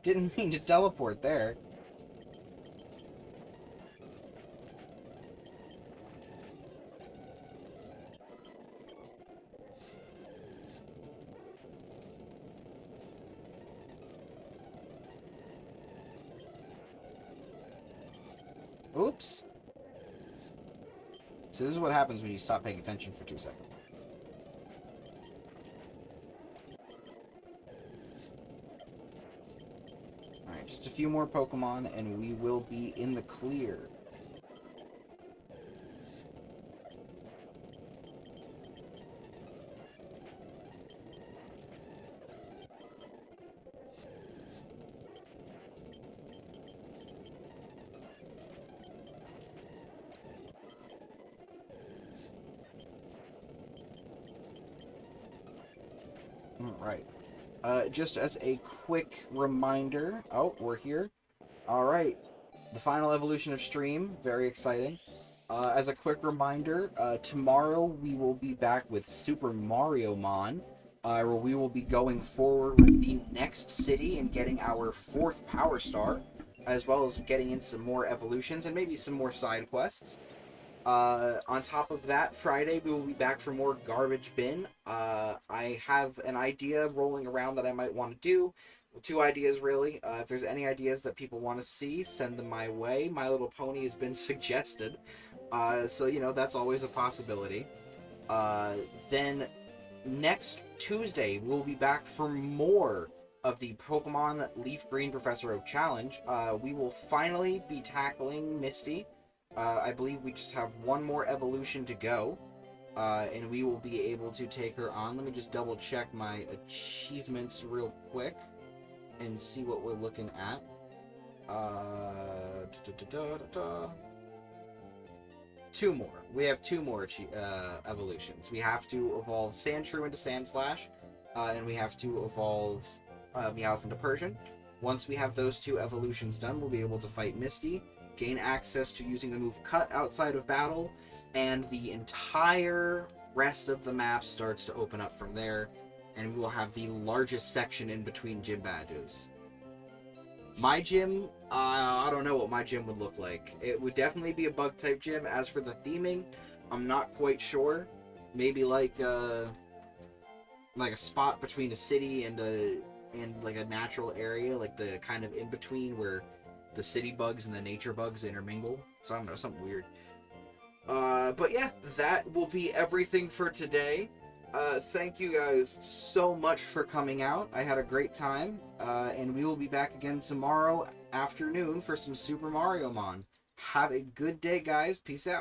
A: Didn't mean to teleport there. Oops. So this is what happens when you stop paying attention for 2 seconds. Alright, just a few more Pokemon and we will be in the clear. Alright. Just as a quick reminder... Oh, we're here. Alright. The final evolution of stream. Very exciting. As a quick reminder, tomorrow we will be back with Super Mario Mon, where we will be going forward with the next city and getting our 4th Power Star, as well as getting in some more evolutions and maybe some more side quests. On top of that, Friday we will be back for more Garbage Bin. I have an idea rolling around that I might want to do. Well, 2 ideas, really. If there's any ideas that people want to see, send them my way. My Little Pony has been suggested. So, you know, that's always a possibility. Then, next Tuesday, we'll be back for more of the Pokemon Leaf Green Professor Oak Challenge. We will finally be tackling Misty. I believe we just have 1 more evolution to go, and we will be able to take her on. Let me just double check my achievements real quick and see what we're looking at. 2 more. We have 2 more evolutions. We have to evolve Sandshrew into Sandslash, and we have to evolve Meowth into Persian. Once we have those 2 evolutions done, we'll be able to fight Misty, gain access to using the move Cut outside of battle, and the entire rest of the map starts to open up from there, and we will have the largest section in between gym badges. My gym, I don't know what my gym would look like. It would definitely be a bug-type gym. As for the theming, I'm not quite sure. Maybe like a spot between a city and like a natural area, like the kind of in between where the city bugs and the nature bugs intermingle. So I don't know, something weird. But yeah, that will be everything for today. Thank you guys so much for coming out. I had a great time, and we will be back again tomorrow afternoon for some Super Mario Mon. Have a good day, guys. Peace out.